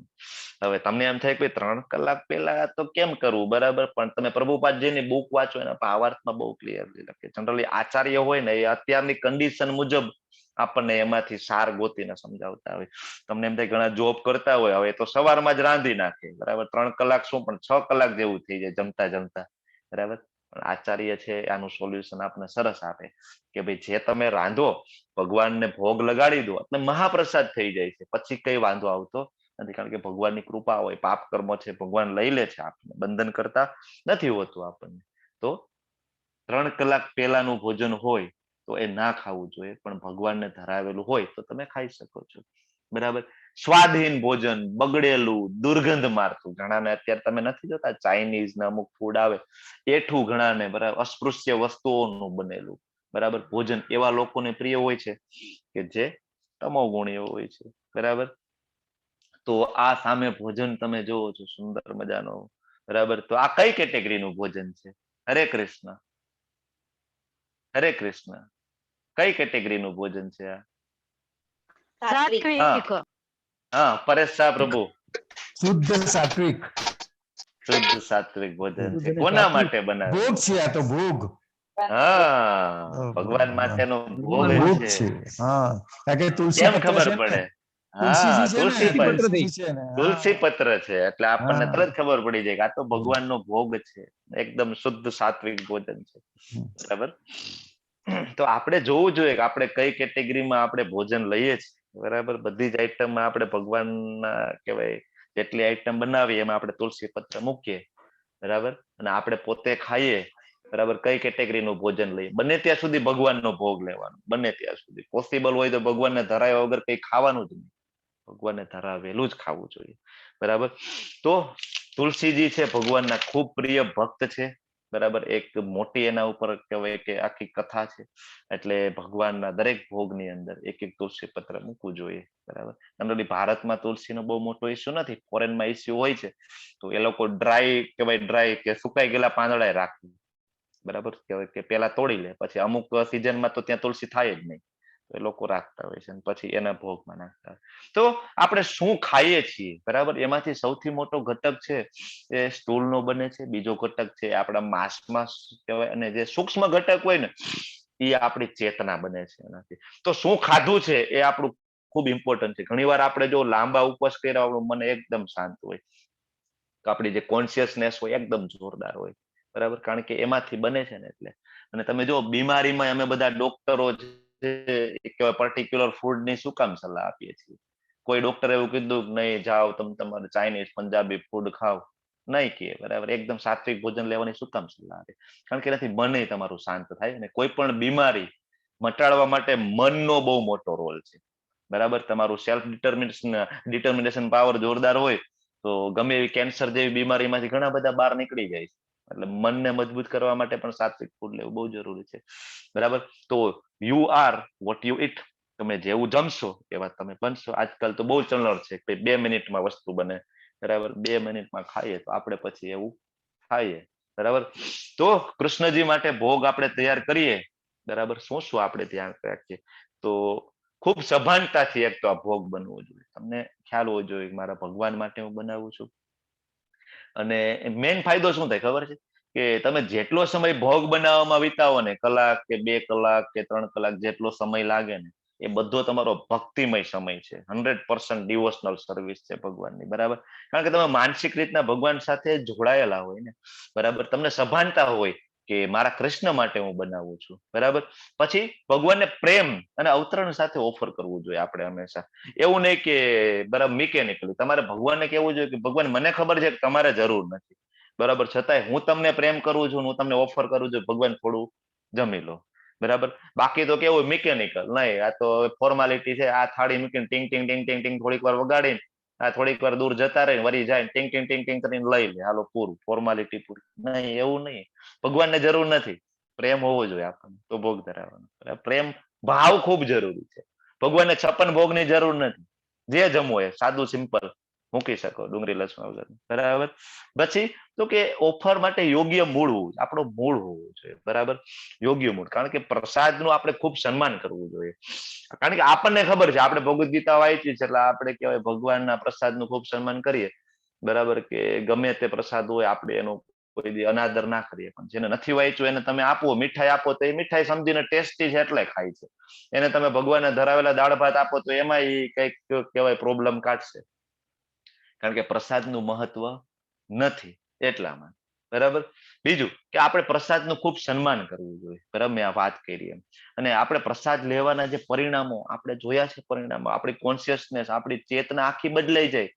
હવે તમને એમ થાય કે 3 કલાક પહેલા તો કેમ કરવું, બરાબર. પણ તમે પ્રભુપાદજીની બુક વાંચો, એના ભાવાર્થમાં બહુ ક્લિયરલી લખે. જનરલી આચાર્ય હોય ને એ અત્યારની કન્ડિશન મુજબ આપણને એમાંથી સાર ગોતીને સમજાવતા હોય. તમને એમ થાય ઘણા જોબ કરતા હોય, હવે તો સવારમાં જ રાંધી નાખે, બરાબર. 3 કલાક શું, પણ 6 કલાક જેવું થઈ જાય જમતા જમતા, બરાબર. પણ આચાર્ય છે આનું સોલ્યુશન આપણને સરસ આપે કે ભાઈ જે તમે રાંધો, ભગવાનને ભોગ લગાડી દો એટલે મહાપ્રસાદ થઈ જાય છે. પછી કઈ વાંધો આવતો નથી, કારણ કે ભગવાનની કૃપા હોય, પાપ કર્મ છે ભગવાન લઈ લે છે, આપણને બંધન કરતા નથી હોતું આપણને. તો 3 કલાક પહેલાનું ભોજન હોય તો એ ના ખાવું જોઈએ, પણ ભગવાનને ધરાવેલું હોય તો તમે ખાઈ શકો છો, બરાબર. સ્વાદહીન ભોજન, બગડેલું, દુર્ગંધ મારતું. ઘણાને અત્યારે તમે નથી જોતા ચાઇનીઝ ને અમુક ફૂડ આવે, એઠું ઘણાને, બરાબર, અસ્પૃશ્ય વસ્તુઓનું બનેલું, બરાબર, ભોજન એવા લોકોને પ્રિય હોય છે કે જે તમોગુણીઓ હોય છે, બરાબર. તો આ સામે ભોજન તમે જોવો છો સુંદર મજાનો, બરાબર. તો આ કઈ કેટેગરીનું ભોજન છે? હરે કૃષ્ણ, હરે કૃષ્ણ. કઈ કેટેગરીનું ભોજન છે આ? સાત્વિક. હા, પરેશ શાહ પ્રભુ. શુદ્ધ સાત્વિક શુદ્ધ સાત્વિક ભોજન છે. શુદ્ધ કોના સાત્વિક. માટે ભોગ બનાવે? છે આ તો ભોગ હા, ભગવાન માટેનો ભોગ ભોગ છે. છે. હા, કારણ કે તુલસી કેમ પત્ર ખબર છે ને, પડે? તુલસીજી હા, છે ને, તુલસી પત્ર. તુલસીજી છે ને. તુલસી પત્ર છે એટલે આપણને હા. તરત ખબર પડી જાય કે આ તો ભગવાનનો ભોગ છે. એકદમ શુદ્ધ સાત્વિક ભોજન છે. બરાબર. તો આપણે જોવું જોઈએ કે આપણે કઈ કેટેગરીમાં આપણે ભોજન લઈએ છીએ. બરાબર. બધી જ આઈટમમાં આપણે ભગવાનના કહેવાય જેટલી આઈટમ બનાવીએ એમાં આપણે તુલસી પત્ર મૂકીએ. બરાબર. અને આપણે પોતે ખાઈએ. બરાબર. કઈ કેટેગરીનું ભોજન લઈએ? બને ત્યાં સુધી ભગવાનનો ભોગ લેવાનો. બને ત્યાં સુધી પોસિબલ હોય તો ભગવાનને ધરાવ્યા વગર કઈ ખાવાનું જ નહીં. ભગવાનને ધરાવેલું જ ખાવું જોઈએ. બરાબર. તો તુલસીજી છે ભગવાનના ખૂબ પ્રિય ભક્ત છે. બરાબર. એક મોટી એના ઉપર કહેવાય કે આખી કથા છે. એટલે ભગવાનના દરેક ભોગની અંદર એક એક તુલસી પત્ર મૂકવું જોઈએ. બરાબર. જનરલી ભારતમાં તુલસીનો બહુ મોટો ઇસ્યુ નથી. ફોરેનમાં ઇસ્યુ હોય છે. તો એ લોકો ડ્રાય કે સુકાઈ ગયેલા પાંદડા રાખે. બરાબર. કહેવાય કે પેલા તોડી લે, પછી અમુક સિઝનમાં તો ત્યાં તુલસી થાય જ નહીં. એ લોકો રાખતા હોય છે, પછી એના ભોગમાં નાખતા હોય. તો આપણે શું ખાઈએ છીએ? બરાબર. એમાંથી સૌથી મોટો ઘટક છે એ સ્થૂળનો બને છે. બીજો ઘટક છે આપણા માંસમાં કહેવાય, અને જે સૂક્ષ્મ ઘટક હોય ને એ આપણી ચેતના બને છે એનાથી. તો શું ખાધું છે એ આપણું ખૂબ ઇમ્પોર્ટન્ટ છે. ઘણીવાર આપણે જો લાંબા ઉપવાસ કર્યા આપણું મન એકદમ શાંત હોય, તો આપણી જે કોન્શિયસનેસ હોય એકદમ જોરદાર હોય. બરાબર. કારણ કે એમાંથી બને છે ને એટલે. અને તમે જો બીમારીમાં અમે બધા ડોક્ટરો પર્ટિક્યુલર ફૂડની શું કામ સલાહ આપીએ છીએ? કોઈ ડોક્ટર એવું કીધું કે નહીં જાઓ તમે તમારે ચાઇનીઝ પંજાબી ફૂડ ખાઓ, નહીં કે. બરાબર. એકદમ સાત્વિક ભોજન લેવાની શું કામ સલાહ આપે? કારણ કે એનાથી મન તમારું શાંત થાય. અને કોઈ પણ બીમારી મટાડવા માટે મનનો બહુ મોટો રોલ છે. બરાબર. તમારું સેલ્ફ ડિટર્મિનેશન પાવર જોરદાર હોય તો ગમે એવી કેન્સર જેવી બીમારીમાંથી ઘણા બધા બહાર નીકળી જાય છે. એટલે મનને મજબૂત કરવા માટે પણ સાત્વિક ફૂડ લેવું બહુ જરૂરી છે. બરાબર. તો you are what you it. તમે જેવું જમશો એવા તમે બનશો. આજકાલ તો બહુ ચલણ છે કે 2 મિનિટમાં વસ્તુ બને. બરાબર. 2 મિનિટમાં ખાઈએ તો આપણે પછી એવું ખાઈએ. બરાબર. તો કૃષ્ણજી માટે ભોગ આપણે તૈયાર કરીએ. બરાબર. શું શું આપણે ધ્યાન રાખીએ? તો ખૂબ સભાનતાથી એક તો આ ભોગ બનવો જોઈએ. તમને ખ્યાલ હોવો જોઈએ મારા ભગવાન માટે હું બનાવું છું. અને મેઇન ફાયદો શું થાય ખબર છે? કે તમે જેટલો સમય ભોગ બનાવવામાં વિતાવો ને, કલાક કે 2 કલાક કે 3 કલાક જેટલો સમય લાગે ને, એ બધો તમારો ભક્તિમય સમય છે. 100% ડિવોશનલ સર્વિસ છે ભગવાનની. બરાબર. કારણ કે તમે માનસિક રીતના ભગવાન સાથે જોડાયેલા હોય ને. બરાબર. તમને સભાનતા હોય કે મારા કૃષ્ણ માટે હું બનાવું છું. બરાબર. પછી ભગવાનને પ્રેમ અને અવતરણ સાથે ઓફર કરવું જોઈએ આપણે હંમેશા. એવું નહીં કે બરાબર મિકેનિકલી. તમારે ભગવાનને કહેવું જોઈએ કે ભગવાન મને ખબર છે કે તમારે જરૂર નથી. બરાબર. છતાંય હું તમને પ્રેમ કરું છું, હું તમને ઓફર કરું છું, ભગવાન થોડું જમી લો. બરાબર. બાકી તો કેવું મિકેનિકલ નહીં, આ તો ફોર્માલિટી છે. આ થાળી મૂકીને ટીંગ ટીંગ ટીંગ ટીંગ ટીંગ થોડીક વાર વગાડીને આ થોડીક વાર દૂર જતા રહે, વળી જાય ટીંગ ટીંગ ટીંગ ટીંગ કરીને લઈ લે, હાલો પૂરું, ફોર્માલિટી પૂરી. નહીં, એવું નહીં. ભગવાનને જરૂર નથી. પ્રેમ હોવો જોઈએ આપણને તો ભોગ ધરાવવાનો. પ્રેમ ભાવ ખૂબ જરૂરી છે. ભગવાનને 56 ભોગની જરૂર નથી. જે જમવું એ સાદું સિમ્પલ મૂકી શકો ડુંગળી લસણ વગર. બરાબર. પછી તો કે ઓફર માટે યોગ્ય મૂળ હોવું, આપણો મૂળ હોવું જોઈએ. બરાબર. યોગ્ય મૂળ. કારણ કે પ્રસાદનું આપણે ખૂબ સન્માન કરવું જોઈએ. કારણ કે આપણને ખબર છે, આપણે ભગવદ્ ગીતા વાંચી છે એટલે આપણે કહેવાય ભગવાનના પ્રસાદનું ખૂબ સન્માન કરીએ. બરાબર. કે ગમે તે પ્રસાદ હોય આપણે એનો કોઈ દી અનાદર ના કરીએ. પણ જેને નથી વાંચ્યું એને તમે આપો, મીઠાઈ આપો તો એ મીઠાઈ સમજીને ટેસ્ટી છે એટલે ખાય છે. એને તમે ભગવાનને ધરાવેલા દાળ ભાત આપો તો એમાં એ કંઈક કહેવાય પ્રોબ્લેમ કાઢશે. કારણ કે પ્રસાદનું મહત્વ નથી એટલામાં. બરાબર. બીજું કે આપણે પ્રસાદનું ખૂબ સન્માન કરવું જોઈએ. બરાબર. મેં આ વાત કરી એમ. અને આપણે પ્રસાદ લેવાના જે પરિણામો આપણે જોયા છે, પરિણામો આપણી કોન્શિયસનેસ, આપણી ચેતના આખી બદલાઈ જાય.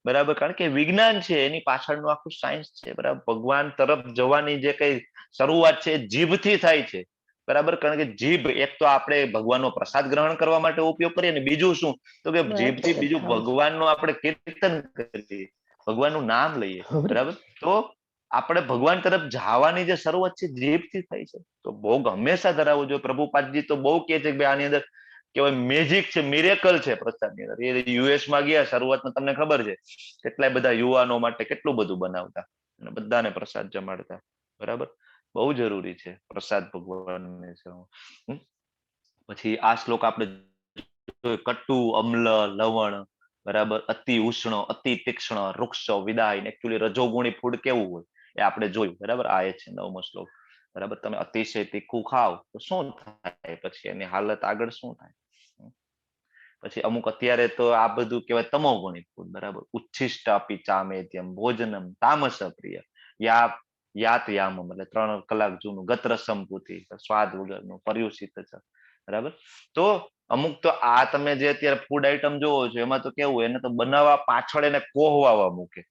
બરાબર. કારણ કે વિજ્ઞાન છે એની પાછળનું આખું સાયન્સ છે. બરાબર. ભગવાન તરફ જવાની જે કઈ શરૂઆત છે જીભથી થાય છે. બરાબર. કારણ કે જીભ એક તો આપણે ભગવાનનો પ્રસાદ ગ્રહણ કરવા માટે ઉપયોગ કરીએ, ને બીજું શું તો કે જીભથી બીજું ભગવાનનું આપણે કીર્તન કરીએ, ભગવાનનું નામ લઈએ. બરાબર. તો આપણે ભગવાન તરફ જવાની જે શરૂઆત છે જીભથી થાય છે. તો ભોગ હંમેશા ધરાવવો જોઈએ. પ્રભુપાદજી તો બહુ કહે છે કે આની અંદર કેવાય મેજિક છે, મિરેકલ છે પ્રસાદની અંદર. એ યુએસમાં ગયા શરૂઆતમાં તમને ખબર છે કેટલાય બધા યુવાનો માટે કેટલું બધું બનાવતા. અને બધાને પ્રસાદ જમાડતા. બરાબર, બહુ જરૂરી છે પ્રસાદ ભગવાનને. પછી આ શ્લોક આપણે કટુ, અમ્લ, લવણ, બરાબર, અતિ ઉષ્ણ, અતિ તીક્ષ્ણ, વૃક્ષ, વિદાય. એકચ્યુઅલી રજોગુણી ફૂડ કેવું હોય એ આપણે જોયું. બરાબર, આ એ છે 9મો શ્લોક. બરાબર, તમે અતિશય તીખું ખાવ તો શું થાય, પછી એની હાલત આગળ શું થાય. પછી અમુક અત્યારે તો આ બધું કહેવાય તમોગુણી ફૂડ. બરાબર, ઉચ્છિષ્ટ અપી ચામેત્યમ ભોજનમ તામસ પ્રિય યાત યામમ, એટલે 3 કલાક જૂનું ગતરસમ પૂથી, સ્વાદ વગરનું, પર્યુષિત છે. બરાબર, તો અમુક તો આ તમે જે અત્યારે ફૂડ આઈટમ જોવો છો એમાં તો કેવું, એને તો બનાવવા પાછળ એને કોહવાવા મૂકે,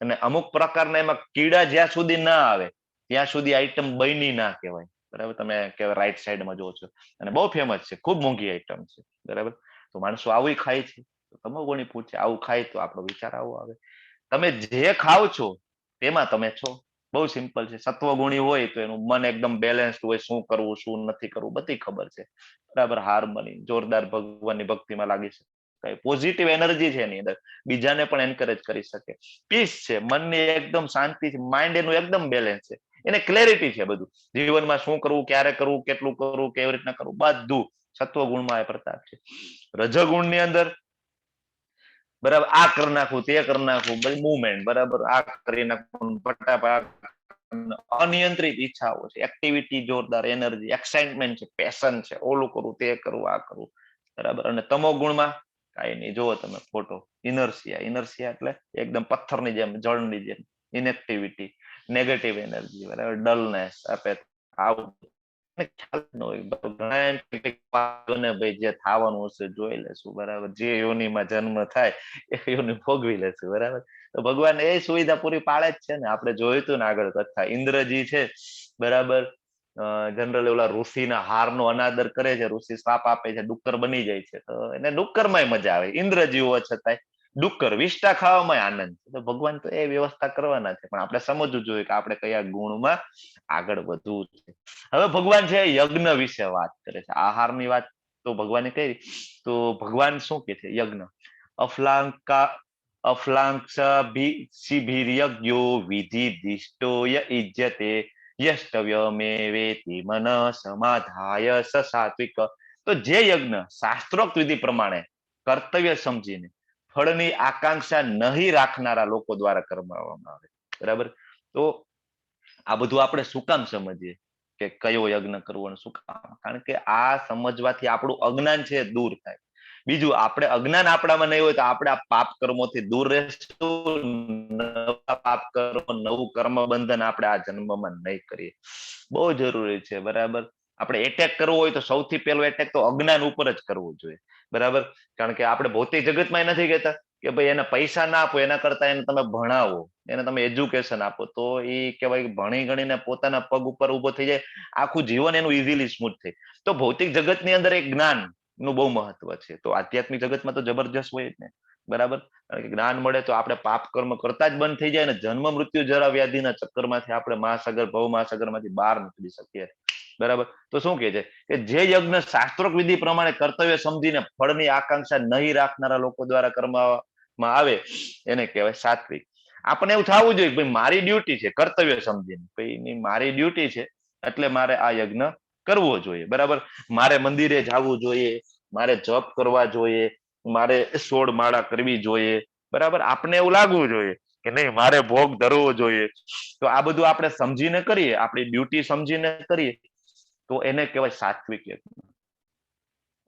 અને અમુક પ્રકારના એમાં કીડા જ્યાં સુધી ના આવે ત્યાં સુધી આઈટમ બની ના કહેવાય. બરાબર, તમે કેવાય રાઈટ સાઈડમાં જોવો છો, અને બહુ ફેમસ છે, ખૂબ મોંઘી આઈટમ છે. બરાબર, તો માણસો આવું ખાય છે. તમોગુણી ફૂડ છે, આવું ખાય તો આપણો વિચાર આવો આવે. તમે જે ખાવ છો તેમાં તમે છો. બહુ સિમ્પલ છે. સત્વગુણી હોય તો એનું મન એકદમ બેલેન્સ્ડ હોય, શું કરવું શું નથી કરવું બધી ખબર છે. બરાબર, હાર્મની જોરદાર ભગવાનની ભક્તિમાં લાગી શકે, પોઝિટિવ એનર્જી છે એની અંદર, બીજાને પણ એન્કરેજ કરી શકે. પીસ છે, મનની એકદમ શાંતિ છે, માઇન્ડ એનું એકદમ બેલેન્સ છે, એને ક્લેરિટી છે. બધું જીવનમાં શું કરવું, ક્યારે કરવું, કેટલું કરવું, કેવી રીતના કરવું, બધું સત્વગુણમાં એ પ્રતાપ છે. રજગુણની અંદર બરાબર આ કરી નાખવું, તે કરી નાખવું, બધી મુવમેન્ટ, બરાબર, આ કરી નાખવું, ફટાફટ અનિયંત્રિત ઈચ્છાઓ છે, એક્ટિવિટી જોરદાર, એનર્જી, એક્સાઇટમેન્ટ છે, પેશન છે, ઓલું કરવું, તે કરવું, આ કરવું. બરાબર, અને તમો ગુણમાં કાંઈ નહીં, જુઓ તમે ફોટો, ઇનર્શિયા એટલે એકદમ પથ્થરની જેમ, જળની જેમ ઇનએક્ટિવિટી, નેગેટિવ એનર્જી, બરાબર, ડલનેસ આપે. આવું ખ્યાલ ન હોય. ભાઈ જે થવાનું હશે જોઈ લેશું. બરાબર, જે યોનિમાં જન્મ થાય એ યોનિ ભોગવી લેશું. બરાબર, તો ભગવાન એ સુવિધા પૂરી પાડે જ છે ને. આપણે જોયું હતું ને આગળ કથા, ઇન્દ્રજી છે, બરાબર, જનરલી ઓલા ઋષિના હારનો અનાદર કરે છે, ઋષિ શ્રાપ આપે છે, ડુક્કર બની જાય છે, તો એને ડુક્કરમાંય મજા આવે. ઇન્દ્રજી હોવા છતાંય ડુક્કર વિષ્ટા ખાવામાં આનંદ. તો ભગવાન તો એ વ્યવસ્થા કરવાના છે, પણ આપણે સમજવું જોઈએ કે આપણે કયા ગુણમાં આગળ વધવું છે. હવે ભગવાન છે યજ્ઞ વિશે વાત કરે છે. આહારની વાત તો ભગવાને કરી, તો ભગવાન શું કે છે, યજ્ઞ અફલાંક્ષિભિર્યજ્ઞો વિધિ દિષ્ટો ય ઇજ્યતે યષ્ટવ્ય મે વેતિ મન સમાધાય સ સાત્વિક. તો જે યજ્ઞ શાસ્ત્રોક્ત વિધિ પ્રમાણે કર્તવ્ય સમજીને ફળની આકાંક્ષા નહીં રાખનારા લોકો દ્વારા કરવામાં આવે. બરાબર, તો આ બધું આપણે શું કામ સમજીએ કે કયો યજ્ઞ કરવો અને શું કામ? કારણ કે આ સમજવાથી આપણું અજ્ઞાન છે દૂર થાય. બીજું, આપણે અજ્ઞાન આપણામાં નહીં હોય તો આપણે આ પાપ કર્મોથી દૂર રહેશું. પાપ કર્મ, નવું કર્મ બંધન આપણે આ જન્મમાં નહીં કરીએ. બહુ જરૂરી છે. બરાબર, આપણે એટેક કરવો હોય તો સૌથી પહેલો એટેક તો અજ્ઞાન ઉપર જ કરવો જોઈએ. બરાબર, કારણ કે આપણે ભૌતિક જગતમાં નથી કહેતા કે ભાઈ એને પૈસા ના આપો, એના કરતા એને તમે ભણાવો, એને તમે એજ્યુકેશન આપો, તો એ કહેવાય ભણી ગણીને પોતાના પગ ઉપર ઉભો થઈ જાય, આખું જીવન એનું ઇઝીલી સ્મૂથ થાય. તો ભૌતિક જગતની અંદર એક જ્ઞાન નું બહુ મહત્વ છે. તો આધ્યાત્મિક જગતમાં તો જબરજસ્ત હોય જ ને. બરાબર, કારણ કે જ્ઞાન મળે તો આપણે પાપ કર્મ કરતા જ બંધ થઈ જાય, અને જન્મ મૃત્યુ જરા વ્યાધિના ચક્કરમાંથી આપણે મહાસાગર ભવ મહાસાગરમાંથી બહાર નીકળી શકીએ. બરાબર, તો શું કહે છે કે જે યજ્ઞ શાસ્ત્રોક્ત વિધિ પ્રમાણે કર્તવ્ય સમજીને ફળની આકાંક્ષા નહીં રાખનારા લોકો દ્વારા કરવામાં આવે એને કહેવાય સાત્વિક. આપણે એવું થવું જોઈએ ભાઈ મારી ડ્યુટી છે, કર્તવ્ય સમજીને ભાઈ મારી ડ્યુટી છે એટલે મારે આ યજ્ઞ કરવો જોઈએ. બરાબર, મારે મંદિરે જવું જોઈએ, મારે જપ કરવા જોઈએ, મારે 16 માળા કરવી જોઈએ. બરાબર, આપણે એવું લાગવું જોઈએ કે નહીં મારે ભોગ ધરવો જોઈએ. તો આ બધું આપણે સમજીને કરીએ, આપણી ડ્યુટી સમજીને કરીએ તો એને કહેવાય સાત્વિક યજ્ઞ.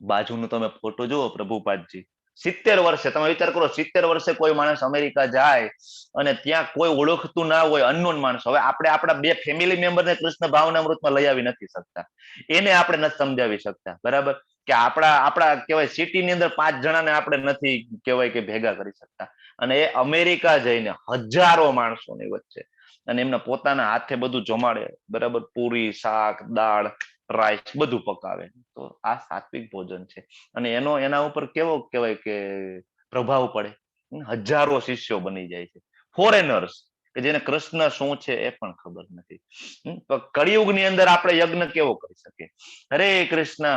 બાજુનો તમે ફોટો જુઓ પ્રભુપાદજી, 70 વર્ષે, તમે વિચાર કરો 70 વર્ષે કોઈ માણસ અમેરિકા જાય અને ત્યાં કોઈ ઓળખતું ના હોય, અનનોન માણસ. હવે આપણે આપણા 2 ફેમિલી મેમ્બરને કૃષ્ણ ભાવનામૃતમાં લઈ આવી નથી શકતા, એને આપણે નથી સમજાવી શકતા. બરાબર, કે આપણા કહેવાય સિટીની અંદર 5 જણાને આપણે નથી કહેવાય કે ભેગા કરી શકતા, અને એ અમેરિકા જઈને હજારો માણસોની વચ્ચે અને એમના પોતાના હાથે બધું જમાડે. બરાબર, પૂરી, શાક, દાળ, રાઈસ બધું પકાવે. તો આ સાત્વિક ભોજન છે, અને એના ઉપર કેવો કહેવાય કે પ્રભાવ પડે. હજારો શિષ્યો બની જાય છે, ફોરેનર્સ કે જેને કૃષ્ણ શું છે એ પણ ખબર નથી. તો કળિયુગની અંદર આપણે યજ્ઞ કેવો કરી શકીએ? હરે કૃષ્ણ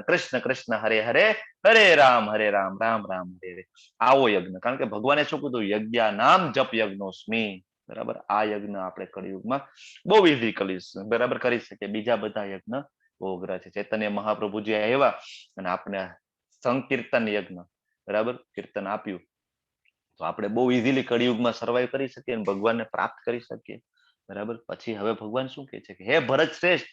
કૃષ્ણ કૃષ્ણ હરે હરે, હરે રામ રામ રામ હરે હરે. આવો યજ્ઞ. કારણ કે ભગવાને શું કીધું? યજ્ઞ નામ જપ યજ્ઞોસ્મી. બરાબર. આ યજ્ઞ આપણે કળિયુગમાં બહુ ઈઝી બરાબર કરી શકીએ. બીજા બધા યજ્ઞ બહુ અઘરા છે. ચૈતન્ય મહાપ્રભુજી આવ્યા અને આપણે સંકીર્તન યજ્ઞ બરાબર કીર્તન આપ્યું તો આપણે બહુ ઇઝીલી કળિયુગમાં સર્વાઈવ કરી શકીએ અને ભગવાનને પ્રાપ્ત કરી શકીએ. બરાબર. પછી હવે ભગવાન શું કહે છે કે હે ભરત શ્રેષ્ઠ,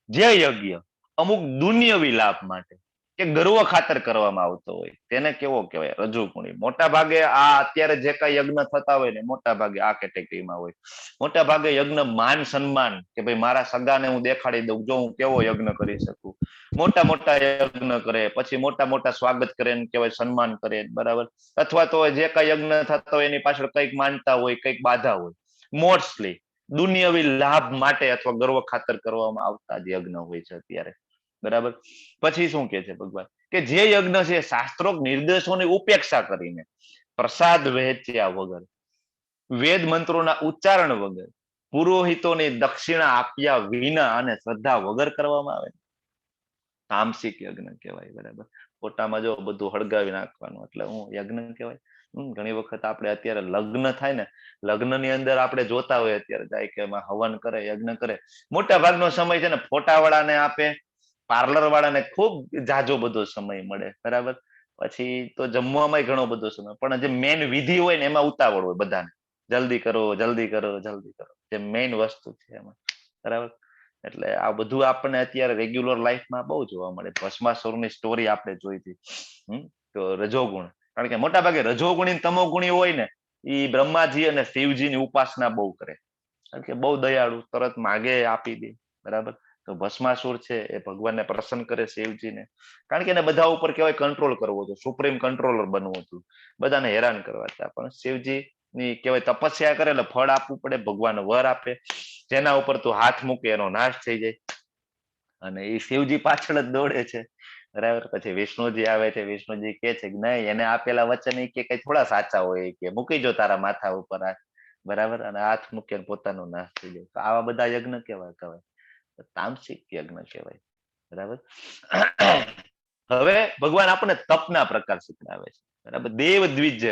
જે યજ્ઞ અમુક દુન્યવી લાભ માટે કે ગર્વ ખાતર કરવામાં આવતો હોય તેને કેવો કહેવાય? રજોગુણી. મોટા ભાગે આ અત્યારે જે કઈ યજ્ઞ થતા હોય ને મોટા ભાગે આ કેટેગરીમાં હોય. મોટા ભાગે યજ્ઞ માન સન્માન કે ભાઈ મારા સગાને હું દેખાડી દઉં જો હું કેવો યજ્ઞ કરી શકું. મોટા મોટા યજ્ઞ કરે, પછી મોટા મોટા સ્વાગત કરે ને કહેવાય સન્માન કરે. બરાબર. અથવા તો જે કઈ યજ્ઞ થતા હોય એની પાછળ કઈક માનતા હોય, કઈક બાધા હોય. મોસ્ટલી દુનિયાવી લાભ માટે અથવા ગર્વ ખાતર કરવામાં આવતા જ યજ્ઞ હોય છે અત્યારે. બરાબર. પછી શું કે છે ભગવાન કે જે યજ્ઞ છે શાસ્ત્રોક્ત નિર્દેશોની ઉપેક્ષા કરીને, પ્રસાદ વહેંચ્યા વગર, વેદ મંત્રોના ઉચ્ચારણ વગર, પુરોહિતોની દક્ષિણા આપ્યા વિના અને શ્રદ્ધા વગર કરવામાં આવે તામસિક યજ્ઞ કહેવાય. બરાબર. ફોટામાં જો બધું હળગાવી નાખવાનું એટલે હું યજ્ઞ કહેવાય. ઘણી વખત આપણે અત્યારે લગ્ન થાય ને, લગ્નની અંદર આપણે જોતા હોય અત્યારે જાય કે એમાં હવન કરે, યજ્ઞ કરે. મોટા ભાગનો સમય છે ને ફોટા વાળાને આપે, પાર્લર વાળાને ખૂબ જાજો બધો સમય મળે. બરાબર. પછી તો જમવામાં ઘણો બધો સમય, પણ જે મેઇન વિધિ હોય ને એમાં ઉતાવળ હોય બધાને, જલ્દી કરો જલ્દી કરો જલ્દી કરો, જે મેઇન વસ્તુ છે એમાં. બરાબર. એટલે આ બધું આપણને અત્યારે રેગ્યુલર લાઈફમાં બહુ જોવા મળે. ભસ્માસુરની સ્ટોરી આપણે જોઈ હતી. તો રજોગુણ, કારણ કે મોટા ભાગે રજોગુણી તમોગુણી હોય ને એ બ્રહ્માજી અને શિવજીની ઉપાસના બહુ કરે, કારણ કે બહુ દયાળુ, તરત માગે આપી દે. બરાબર. તો ભસ્માસુર છે એ ભગવાનને પ્રસન્ન કરે, શિવજીને, કારણ કે એને બધા ઉપર કહેવાય કંટ્રોલ કરવો હતો, સુપ્રીમ કંટ્રોલર બનવું હતું, બધાને હેરાન કરવા હતા. પણ શિવજી ની કહેવાય તપસ્યા કરે એટલે ફળ આપવું પડે, ભગવાન વર આપે, જેના ઉપર તું હાથ મૂકે એનો નાશ થઈ જાય. અને એ શિવજી પાછળ જ દોડે છે. બરાબર. પછી વિષ્ણુજી આવે છે, વિષ્ણુજી કે છે કે નહીં, એને આપેલા વચન કે કઈ થોડા સાચા હોય કે મૂકી જો તારા માથા ઉપર હાથ. બરાબર. અને હાથ મૂકે પોતાનો નાશ થઈ જાય. તો આવા બધા યજ્ઞ કેવા કહેવાય? તામસિક યજ્ઞ કહેવાય. બરાબર. હવે ભગવાન આપણને તપના પ્રકાર શીખડાવે છે. બરાબર. દેવ દ્વિજ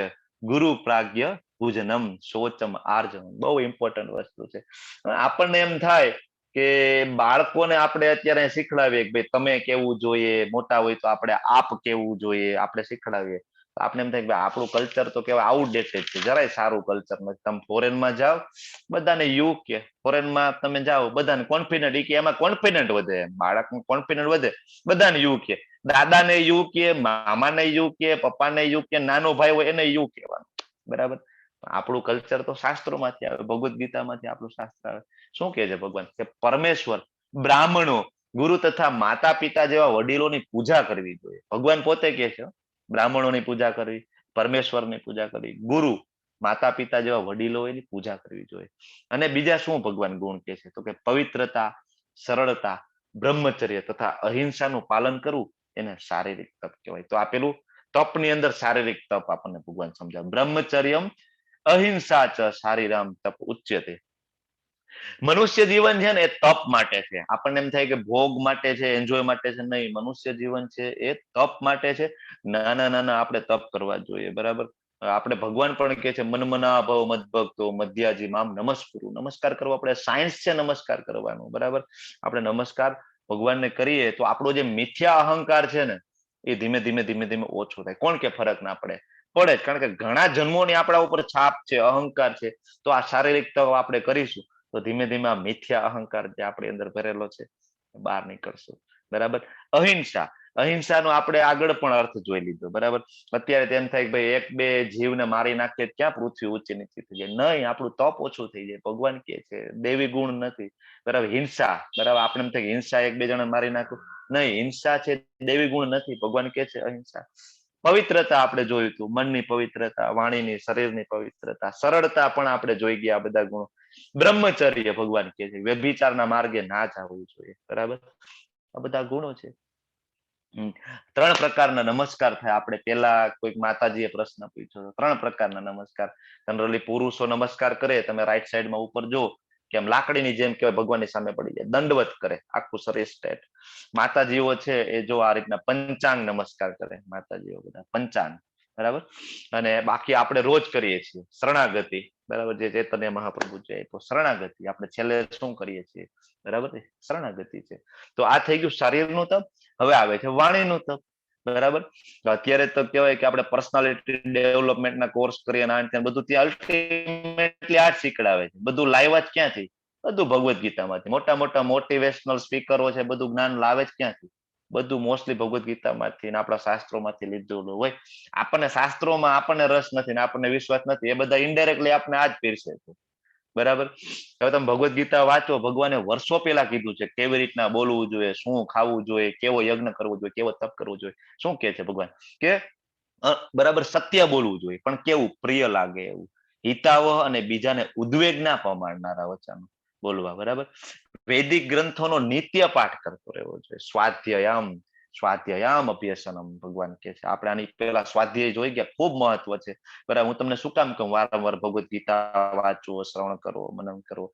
ગુરુ પ્રાગ્ય પૂજનમ શોચમ આર્જમ, બહુ ઇમ્પોર્ટન્ટ વસ્તુ છે. આપણને એમ થાય કે બાળકોને આપણે અત્યારે શીખડાવીએ કે ભાઈ તમે કેવું જોઈએ, મોટા હોય તો આપણે આપ કેવું જોઈએ, આપણે શીખડાવીએ. આપણે એમ થાય કે આપણું કલ્ચર તો કેવાય આઉટડેટેડ છે, જરાય સારું કલ્ચર નથી. તમે ફોરેનમાં જાઓ, બધાને યુ કે ફોરેનમાં તમે જાઓ બધાને કોન્ફિડન્ટ, કે એમાં કોન્ફિડન્ટ વધે, બાળકનું કોન્ફિડન્ટ વધે, બધાને યુ કે, દાદાને યુ કે, મામાને યુ કે, પપ્પાને યુ કે, નાનો ભાઈ હોય એને યુ કહેવાનું. બરાબર. આપણું કલ્ચર તો શાસ્ત્રોમાંથી આવે, ભગવદ્ ગીતામાંથી આપણું શાસ્ત્ર આવે. શું કહે છે ભગવાન કે પરમેશ્વર, બ્રાહ્મણો, ગુરુ તથા માતા પિતા જેવા વડીલોની પૂજા કરવી જોઈએ. ભગવાન પોતે કહે છે બ્રાહ્મણોની પૂજા કરવી, પરમેશ્વરની પૂજા કરવી, ગુરુ માતા પિતા જેવા વડીલો એની પૂજા કરવી જોઈએ. અને બીજા શું ભગવાન ગુણ કહે છે? તો કે પવિત્રતા, સરળતા, બ્રહ્મચર્ય તથા અહિંસાનું પાલન કરવું એને શારીરિક તપ કહેવાય. તો આપેલું તપની અંદર શારીરિક તપ આપણને ભગવાન સમજાવે. બ્રહ્મચર્યમ અહિંસા ચ શારીરામ તપ ઉચ્યતે. મનુષ્ય જીવન છે ને એ તપ માટે છે. આપણને એમ થાય કે ભોગ માટે છે, એન્જોય માટે છે, નહીં. મનુષ્ય જીવન છે એ તપ માટે છે. નાના નાના આપણે તપ કરવા જોઈએ. બરાબર. આપણે ભગવાન પણ કે છે મનમના ભવ મદભક્તો મધ્યાજી મામ નમસ્કુરુ, નમસ્કાર કરવો આપણે સાયન્સ છે નમસ્કાર કરવાનું. બરાબર. આપણે નમસ્કાર ભગવાનને કરીએ તો આપણો જે મિથ્યા અહંકાર છે ને એ ધીમે ધીમે ધીમે ધીમે ઓછો થાય. કોણ કે ફરક ના પડે? પડે જ, કારણ કે ઘણા જન્મોની આપણા ઉપર છાપ છે, અહંકાર છે. તો આ શારીરિક તપ આપણે કરીશું તો ધીમે ધીમે આ મિથ્યા અહંકાર જે આપણી અંદર ભરેલો છે બહાર નીકળશું. બરાબર. અહિંસા, અહિંસાનો આપણે આગળ પણ અર્થ જોઈ લીધો. બરાબર. અત્યારે તેમ થાય કે ભાઈ એક બે જીવને મારી નાખીએ ક્યાં પૃથ્વી ઊંચી નીચી થઈ જાય? નહીં, આપણું તપ ઓછું થઈ જાય. ભગવાન કહે છે દેવી ગુણ નથી. બરાબર. હિંસા, બરાબર, આપણે એમ થાય કે હિંસા એક બે જણા મારી નાખું, નહીં, હિંસા છે દેવી ગુણ નથી. ભગવાન કહે છે અહિંસા. પવિત્રતા આપણે જોયું હતું, મનની પવિત્રતા, વાણીની, શરીરની પવિત્રતા, સરળતા પણ આપણે જોઈ ગયા આ બધા ગુણો. બ્રહ્મચર્ય ભગવાન કહે છે વ્યભિચારના માર્ગે ના જવું જોઈએ. બરાબર. આ બધા ગુણો છે. 3 પ્રકારના નમસ્કાર થાય. આપણે પેલા કોઈક માતાજીએ પ્રશ્ન પૂછ્યો, 3 પ્રકારના નમસ્કાર. જનરલી પુરુષો નમસ્કાર કરે, તમે રાઈટ સાઈડમાં ઉપર જો કે આમ લાકડીની જેમ કહેવાય ભગવાનની સામે પડી જાય, દંડવત કરે, આખું શરીર સ્ટ્રેટ. માતાજીઓ છે એ જો આ રીતના પંચાંગ નમસ્કાર કરે. માતાજીઓ બધા પંચાંગ, બરાબર. અને બાકી આપણે રોજ કરીએ છીએ શરણાગતિ, બરાબર, જે ચૈતન્ય મહાપ્રભુ છે તો શરણાગતિ આપણે છેલ્લે શું કરીએ છીએ, બરાબર, શરણાગતિ છે. તો આ થઈ ગયું શરીરનું તપ. હવે આવે છે વાણીનું તપ, બરાબર. તો અત્યારે તો કહેવાય કે આપણે પર્સનાલિટી ડેવલપમેન્ટના કોર્સ કરીએ બધું ત્યાં અલ્ટિમેટલી આ જ શીખડાવે છે. બધું લાવ્યા જ ક્યાંથી? બધું ભગવદ્ ગીતામાંથી. મોટા મોટા મોટિવેશનલ સ્પીકરો છે, બધું જ્ઞાન લાવે જ ક્યાંથી? બધું મોસ્ટલી ભગવદ્ ગીતામાંથી ને આપણા શાસ્ત્રોમાંથી લીધેલું હોય. આપણને શાસ્ત્રોમાં આપણને રસ નથી ને આપણને વિશ્વાસ નથી, એ બધા ઇનડાયરેક્ટલી આપણે આ જ પીરસે છે, બરાબર. હવે તમે ભગવદ્ ગીતા વાંચો, ભગવાને વર્ષો પહેલા કીધું છે કેવી રીતના બોલવું જોઈએ, શું ખાવું જોઈએ, કેવો યજ્ઞ કરવો જોઈએ, કેવો તપ કરવો જોઈએ. શું કે છે ભગવાન? કે બરાબર સત્ય બોલવું જોઈએ, પણ કેવું? પ્રિય લાગે એવું, હિતાવહ અને બીજાને ઉદ્વેગ ના પમાડનારા વચનો બોલવા, બરાબર. વૈદિક ગ્રંથોનો નિત્ય પાઠ કરતો રહેવો જોઈએ. સ્વાધ્યાયામ અભ્યસનમ ભગવાન કે છે. આપણે આની પહેલા સ્વાધ્યાય જોઈ ગયા, ખૂબ મહત્વ છે, બરાબર. હું તમને શું કામ કહું વારંવાર ભગવદ્ ગીતા વાંચો, શ્રવણ કરો, મનન કરો,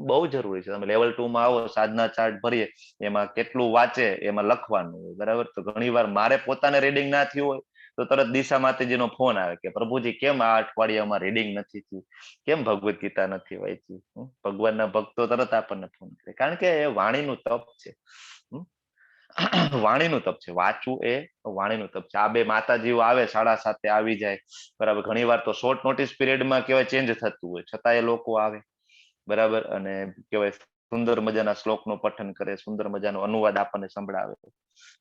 બહુ જરૂરી છે. તમે લેવલ 2 માં આવો, સાધના ચાર્ટ ભરીએ, એમાં કેટલું વાંચે એમાં લખવાનું હોય, બરાબર. તો ઘણી વાર મારે પોતાને રીડિંગ ના થયું હોય તો તરત દિશા માતાજીનો ફોન આવે કે પ્રભુજી કેમ આ અઠવાડિયામાં રીડિંગ નથી થયું, કેમ ભગવદ્ ગીતા નથી વાંચી? ભગવાનના ભક્તો તરત આપણને ફોન કરે, કારણ કે એ વાણીનું તપ છે. વાણીનું તપ છે, વાંચવું એ વાણીનું તપ છે. આ બે માતાજીઓ આવે 7:30 આવી જાય, બરાબર. ઘણી વાર તો શોર્ટ નોટિસ પીરિયડમાં કેવાય ચેન્જ થતું હોય, છતાં એ લોકો આવે, બરાબર. અને કેવાય સુંદર મજાના શ્લોકનું પઠન કરે, સુંદર મજાનો અનુવાદ આપણને સંભળાવે,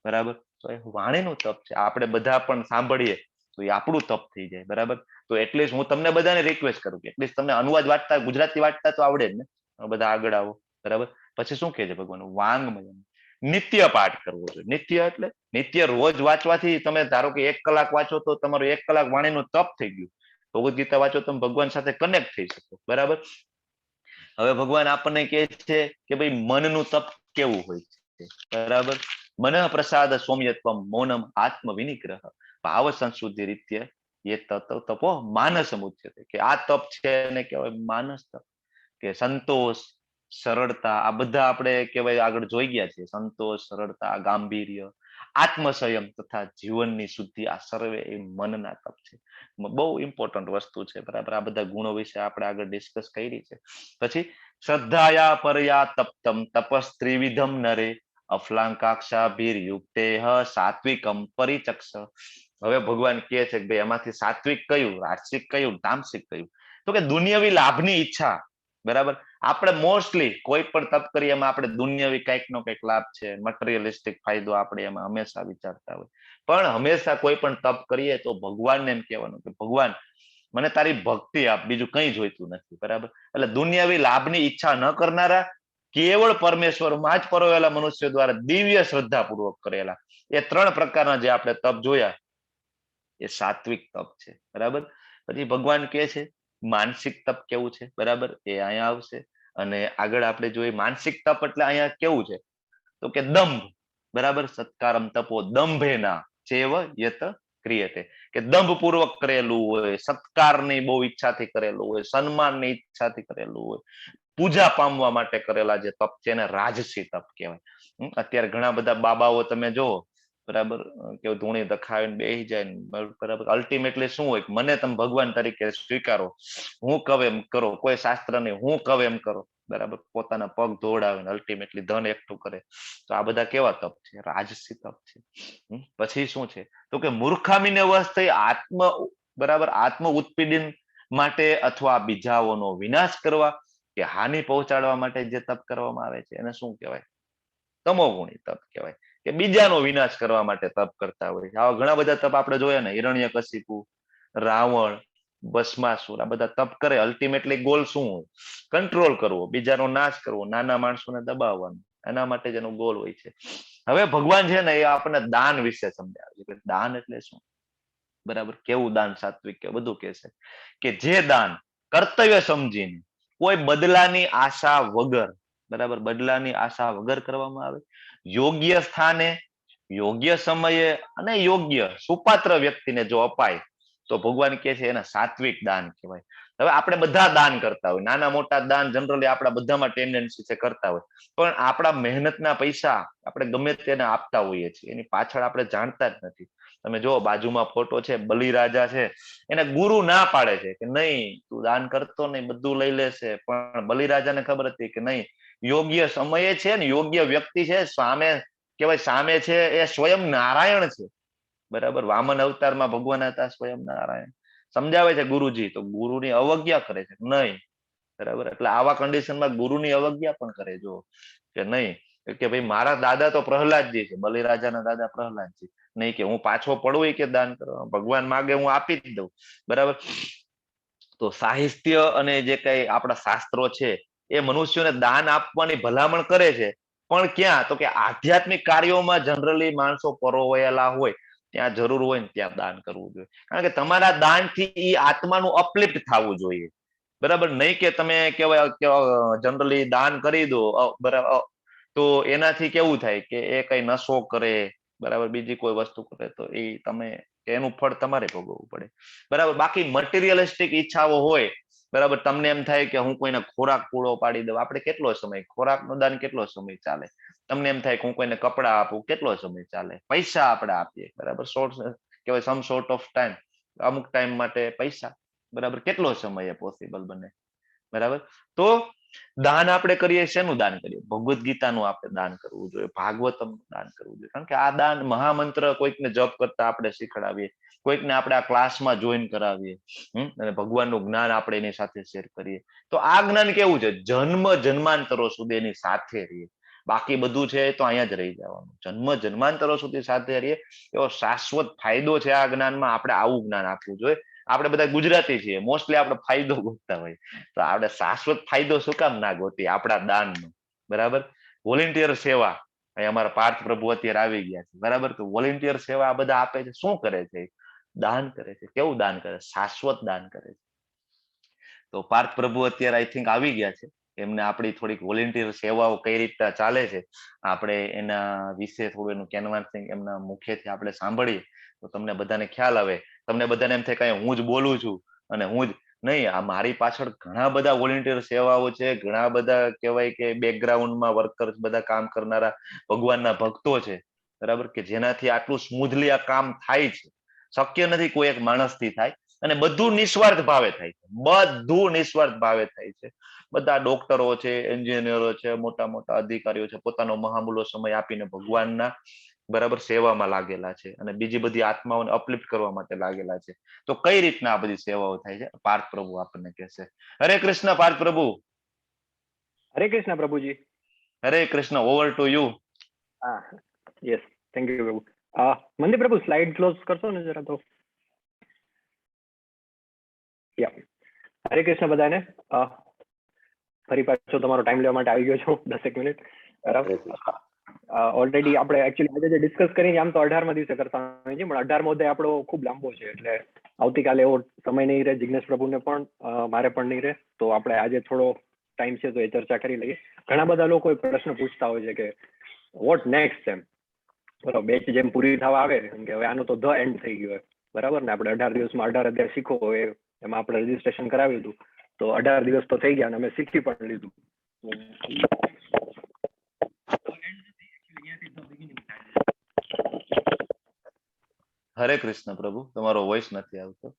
બરાબર. તો એ વાણીનું તપ છે. આપણે બધા પણ સાંભળીએ તો એ આપણું તપ થઈ જાય, બરાબર. તો એટલીસ્ટ હું તમને બધાને રિક્વેસ્ટ કરું કે એટલીસ્ટ તમને અનુવાદ વાંચતા, ગુજરાતી વાંચતા તો આવડે જ ને, બધા આગળ આવો, બરાબર. પછી શું કહે છે ભગવાન? વાંગમય નિત્ય પાઠ કરવો જોઈએ. નિત્ય એટલે નિત્ય રોજ વાંચવાથી તમે ધારો કે 1 કલાક વાંચો તો તમારું 1 કલાક વાણીનું તપ થઈ ગયું. ભગવદ્ ગીતા વાંચો તમે ભગવાન સાથે કનેક્ટ થઈ શકો, બરાબર. હવે ભગવાન આપણને કહે છે કે ભાઈ મનનું તપ કેવું હોય છે, બરાબર. મન પ્રસાદ સૌમ્યત્વમ મૌનમ આત્મ વિનિગ્રહ ભાવ સંશુદ્ધિ રીત્ય એ તપો માનસ મુચ્યતે. કે આ તપ છે એને કહેવાય માનસ તપ. કે સંતોષ, સરળતા, આ બધા આપણે કહેવાય આગળ જોઈ ગયા છે. સંતોષ, સરળતા, ગાંભીર્ય, આત્મસંયમ તથા જીવનની શુદ્ધિ, આ સર્વે એ મનના તપ છે. બહુ ઇમ્પોર્ટન્ટ વસ્તુ છે, બરાબર. આ બધા ગુણો વિશે આપણે આગળ ડિસ્કસ કરી છે. પછી શ્રદ્ધાયા પરયા તપ્તમ તપસ ત્રિવિધમ નરે અફલાંકાક્ષાભીર યુક્તે સાત્વિકમ પરિચક્ષ. હવે ભગવાન કહે છે કે ભાઈ એમાંથી સાત્વિક કયું, રાજસિક કયું, તામસિક કયું? તો કે દુનિયાવી લાભની ઈચ્છા, બરાબર. આપણે મોસ્ટલી કોઈ પણ તપ કરીએ એમાં આપણે દુનિયાવી કંઈકનો કંઈક લાભ છે, મટીરિયલિસ્ટિક ફાયદો આપણે એમાં હંમેશા વિચારતા હોય. પણ હંમેશા કોઈ પણ તપ કરીએ તો ભગવાનને એમ કહેવાનું કે ભગવાન મને તારી ભક્તિ આપ, બીજું કંઈ જોઈતું નથી, બરાબર. એટલે દુનિયાવી લાભની ઈચ્છા ન કરનારા, કેવળ પરમેશ્વરમાં જ પરોવેલા મનુષ્યો દ્વારા દિવ્ય શ્રદ્ધાપૂર્વક કરેલા એ 3 પ્રકારના જે આપણે તપ જોયા એ સાત્વિક તપ છે, બરાબર. પછી ભગવાન કહે છે માનસિક તપ કેવું છે, બરાબર, એ અહીંયા આવશે. અને આગળ આપણે જોઈએ માનસિક તપ એટલે અહીંયા કેવું છે તો કે દંભ, બરાબર. સત્કારમ તપો દંભેના ચેવ યત ક્રિયતે. કે દંભ પૂર્વક કરેલું હોય, સત્કારની બહુ ઈચ્છાથી કરેલું હોય, સન્માનની ઈચ્છાથી કરેલું હોય, પૂજા પામવા માટે કરેલા જે તપ છે એને રાજસી તપ કહેવાય. અત્યારે ઘણા બધા બાબાઓ તમે જુઓ, બરાબર, કે ધૂણી દખાવીને બેસી જાય, બરાબર. અલ્ટિમેટલી શું હોય? મને તમે ભગવાન તરીકે સ્વીકારો, હું કહું એમ કરો, કોઈ શાસ્ત્ર નહીં, હું કહું એમ કરો, બરાબર. પોતાના પગ ધોવડાવે, અલ્ટિમેટલી ધન એકઠું કરે. તો આ બધા કેવા તપ છે? રાજસી તપ છે. પછી શું છે તો કે મૂર્ખામીને વશ થઈ બરાબર, આત્મ ઉત્પીડન માટે અથવા બીજાઓનો વિનાશ કરવા કે હાનિ પહોંચાડવા માટે જે તપ કરવામાં આવે છે એને શું કહેવાય? તમોગુણી તપ કહેવાય. કે બીજાનો વિનાશ કરવા માટે તપ કરતા હોય. આવા ઘણા બધા તપ આપણે જોયા ને, હિરણ્યકશિપુ, રાવણ, ભસ્માસુર, આ બધા તપ કરે. અલ્ટિમેટલી ગોલ શું હોય? કંટ્રોલ કરવો, બીજાનો નાશ કરવો, નાના માણસોને દબાવવાનું, એના માટે જેનો ગોલ હોય છે. હવે ભગવાન છે ને એ આપણને દાન વિશે સમજાવે છે કે દાન એટલે શું, બરાબર. કેવું દાન સાત્વિક કે બધું કહે છે કે જે દાન કર્તવ્ય સમજીને કોઈ બદલાની આશા વગર, બરાબર, બદલાની આશા વગર કરવામાં આવે, યોગ્ય સ્થાને, યોગ્ય સમયે અને યોગ્ય સુપાત્ર વ્યક્તિને જો અપાય તો ભગવાન કહે છે એને સાત્વિક દાન કહેવાય. હવે આપણે બધા દાન કરતા હોય, નાના મોટા દાન જનરલી આપણા બધામાં ટેન્ડન્સી છે કરતા હોય, પણ આપણા મહેનતના પૈસા આપણે ગમે તેને આપતા હોઈએ છીએ, એની પાછળ આપણે જાણતા જ નથી. તમે જો બાજુમાં ફોટો છે, બલિરાજા છે, એને ગુરુ ના પાડે છે કે નહીં તું દાન કરતો નહીં, બધું લઈ લેશે. પણ બલિરાજાને ખબર હતી કે નહીં, યોગ્ય સમયે છે ને યોગ્ય વ્યક્તિ છે, સામે કહેવાય સામે છે એ સ્વયં નારાયણ છે. બરાબર, વામન અવતારમાં ભગવાન હતા સ્વયં નારાયણ. સમજાવે છે ગુરુજી, તો ગુરુની અવજ્ઞા કરે છે નહીં. બરાબર, એટલે આવા કન્ડિશનમાં ગુરુની અવજ્ઞા પણ કરે. જો કે નહીં કે ભાઈ મારા દાદા તો પ્રહલાદજી છે, બલિરાજાના દાદા પ્રહલાદજી, નહીં કે હું પાછો પડવું કે દાન કરવા, ભગવાન માગે હું આપી જ દઉં. બરાબર, તો સાહિત્ય અને જે કઈ આપણા શાસ્ત્રો છે એ મનુષ્યોને દાન આપવાની ભલામણ કરે છે. પણ ક્યાં, તો કે આધ્યાત્મિક કાર્યોમાં જનરલી માણસો પરોવાયેલા હોય ત્યાં જરૂર હોય ને ત્યાં દાન કરવું જોઈએ. કારણ કે તમારા દાનથી આત્માનું અપલિફ્ટ થવું જોઈએ. બરાબર, નહીં કે તમે કહેવાય જનરલી દાન કરી દો, બરાબર, તો એનાથી કેવું થાય કે એ કઈ નશો કરે, બરાબર, બીજી કોઈ વસ્તુ કરે તો એ તમે એનું ફળ તમારે ભોગવવું પડે. બરાબર, બાકી મટીરિયલિસ્ટિક ઈચ્છાઓ હોય, બરાબર, તમને એમ થાય કે હું કોઈને ખોરાક પૂરો પાડી દઉં, આપણે કેટલો સમય ખોરાકનું દાન કેટલો સમય ચાલે? તમને એમ થાય કે હું કોઈને કપડા આપું, કેટલો સમય ચાલે? પૈસા આપણે આપીએ, બરાબર, કહેવાય સમ શોર્ટ ઓફ ટાઈમ, અમુક ટાઈમ માટે પૈસા, બરાબર, કેટલો સમય પોસિબલ બને? બરાબર, તો દાન આપણે કરીએ, શેનું દાન કરીએ? ભગવદ્ ગીતાનું આપણે દાન કરવું જોઈએ, ભાગવતમનું દાન કરવું જોઈએ. કારણ કે આ દાન મહામંત્ર કોઈકને જપ કરતા આપણે શીખડાવીએ, કોઈકને આપણે આ ક્લાસમાં જોઈન કરાવીએ, અને ભગવાનનું જ્ઞાન આપણે એની સાથે શેર કરીએ, તો આ જ્ઞાન કેવું છે, જન્મ જન્માંતરો સુધી એની સાથે રહીએ. બાકી બધું છે તો અહીંયા જ રહી જવાનું. જન્મ જન્માંતરો સુધી સાથે રહીએ એવો શાશ્વત ફાયદો છે આ જ્ઞાનમાં. આપણે આવું જ્ઞાન આપવું જોઈએ. આપણે બધા ગુજરાતી છીએ, મોસ્ટલી આપણે ફાયદો ગોતતા હોય, તો આપણે શાશ્વત ફાયદો શું કામ ના ગોતીએ આપણા દાનનો? બરાબર, વોલેન્ટિયર સેવા, અહીં અમારા પાર્થ પ્રભુ અત્યારે આવી ગયા છે. બરાબર, તો વોલેન્ટિયર સેવા આ બધા આપે છે, શું કરે છે? દાન કરે છે. કેવું દાન કરે? શાશ્વત દાન કરે છે. તો પાર્થ પ્રભુ અત્યારે આઈ થિંક આવી ગયા છે. એમને આપણી થોડીક વોલેન્ટિયર સેવાઓ કઈ રીતના ચાલે છે આપણે એના વિશે થોડું એનું કેનવાસિંગ એમના મુખેથી આપણે સાંભળીએ તો તમને બધાને ખ્યાલ આવે. તમને બધાને એમ થાય કે હું જ બોલું છું અને હું જ નહીં, આ મારી પાછળ ઘણા બધા વોલેન્ટિયર સેવાઓ છે, ઘણા બધા કહેવાય કે બેકગ્રાઉન્ડમાં વર્કર્સ, બધા કામ કરનારા ભગવાનના ભક્તો છે. બરાબર, કે જેનાથી આટલું સ્મૂધલી આ કામ થાય છે. શક્ય નથી કોઈ એક માણસથી થાય, અને બધું નિસ્વાર્થ ભાવે થાય છે. બધું નિસ્વાર્થ ભાવે થાય છે. બધા ડોક્ટરો છે, એન્જિનિયરો છે, મોટા મોટા અધિકારીઓ છે, પોતાનો મહામૂલો સમય આપીને ભગવાનના બરાબર સેવામાં લાગેલા છે અને બીજી બધી આત્માઓને અપલિફ્ટ કરવા માટે લાગેલા છે. તો કઈ રીતના આ બધી સેવાઓ થાય છે પાર્થ પ્રભુ આપણને કહેશે. હરે કૃષ્ણ પાર્થ પ્રભુ. હરે કૃષ્ણ પ્રભુજી. હરે કૃષ્ણ, ઓવર ટુ યુ. હા, યસ, થેન્ક યુ પ્રભુ. મંદિર પ્રભુ સ્લાઇડ ક્લોઝ કરશો ને જરા તો. હરે કૃષ્ણ બધાને. ફરી પાછો તમારો ટાઈમ લેવા માટે આવી ગયો છું 10 મિનિટ. બરાબર, ઓલરેડી આપણે એકચ્યુઅલી આજે જે ડિસ્કસ કરીને આમ તો 18મા દિવસે કરતા હોઈએ છીએ, પણ 18મો અધ્યાય આપણો ખૂબ લાંબો છે, એટલે આવતીકાલે એવો સમય નહીં રહે, જિગ્નેશ પ્રભુને પણ મારે પણ નહીં રહે, તો આપણે આજે થોડો ટાઈમ છે તો એ ચર્ચા કરી લઈએ. ઘણા બધા લોકો પ્રશ્ન પૂછતા હોય છે કે વોટ નેક્સ્ટ, એમ બરાબર, બેચ જેમ પૂરી થવા આવે કે હવે આનો તો ધ એન્ડ થઈ ગયો, બરાબર ને? આપણે 18 દિવસમાં 18 અધ્યાય શીખો હોય એમાં આપણે રજીસ્ટ્રેશન કરાવ્યું હતું, તો 18 દિવસ તો થઈ ગયા અને અમે શીખી પણ લીધું. હરે કૃષ્ણ પ્રભુ, તમારો વોઇસ નથી આવતો.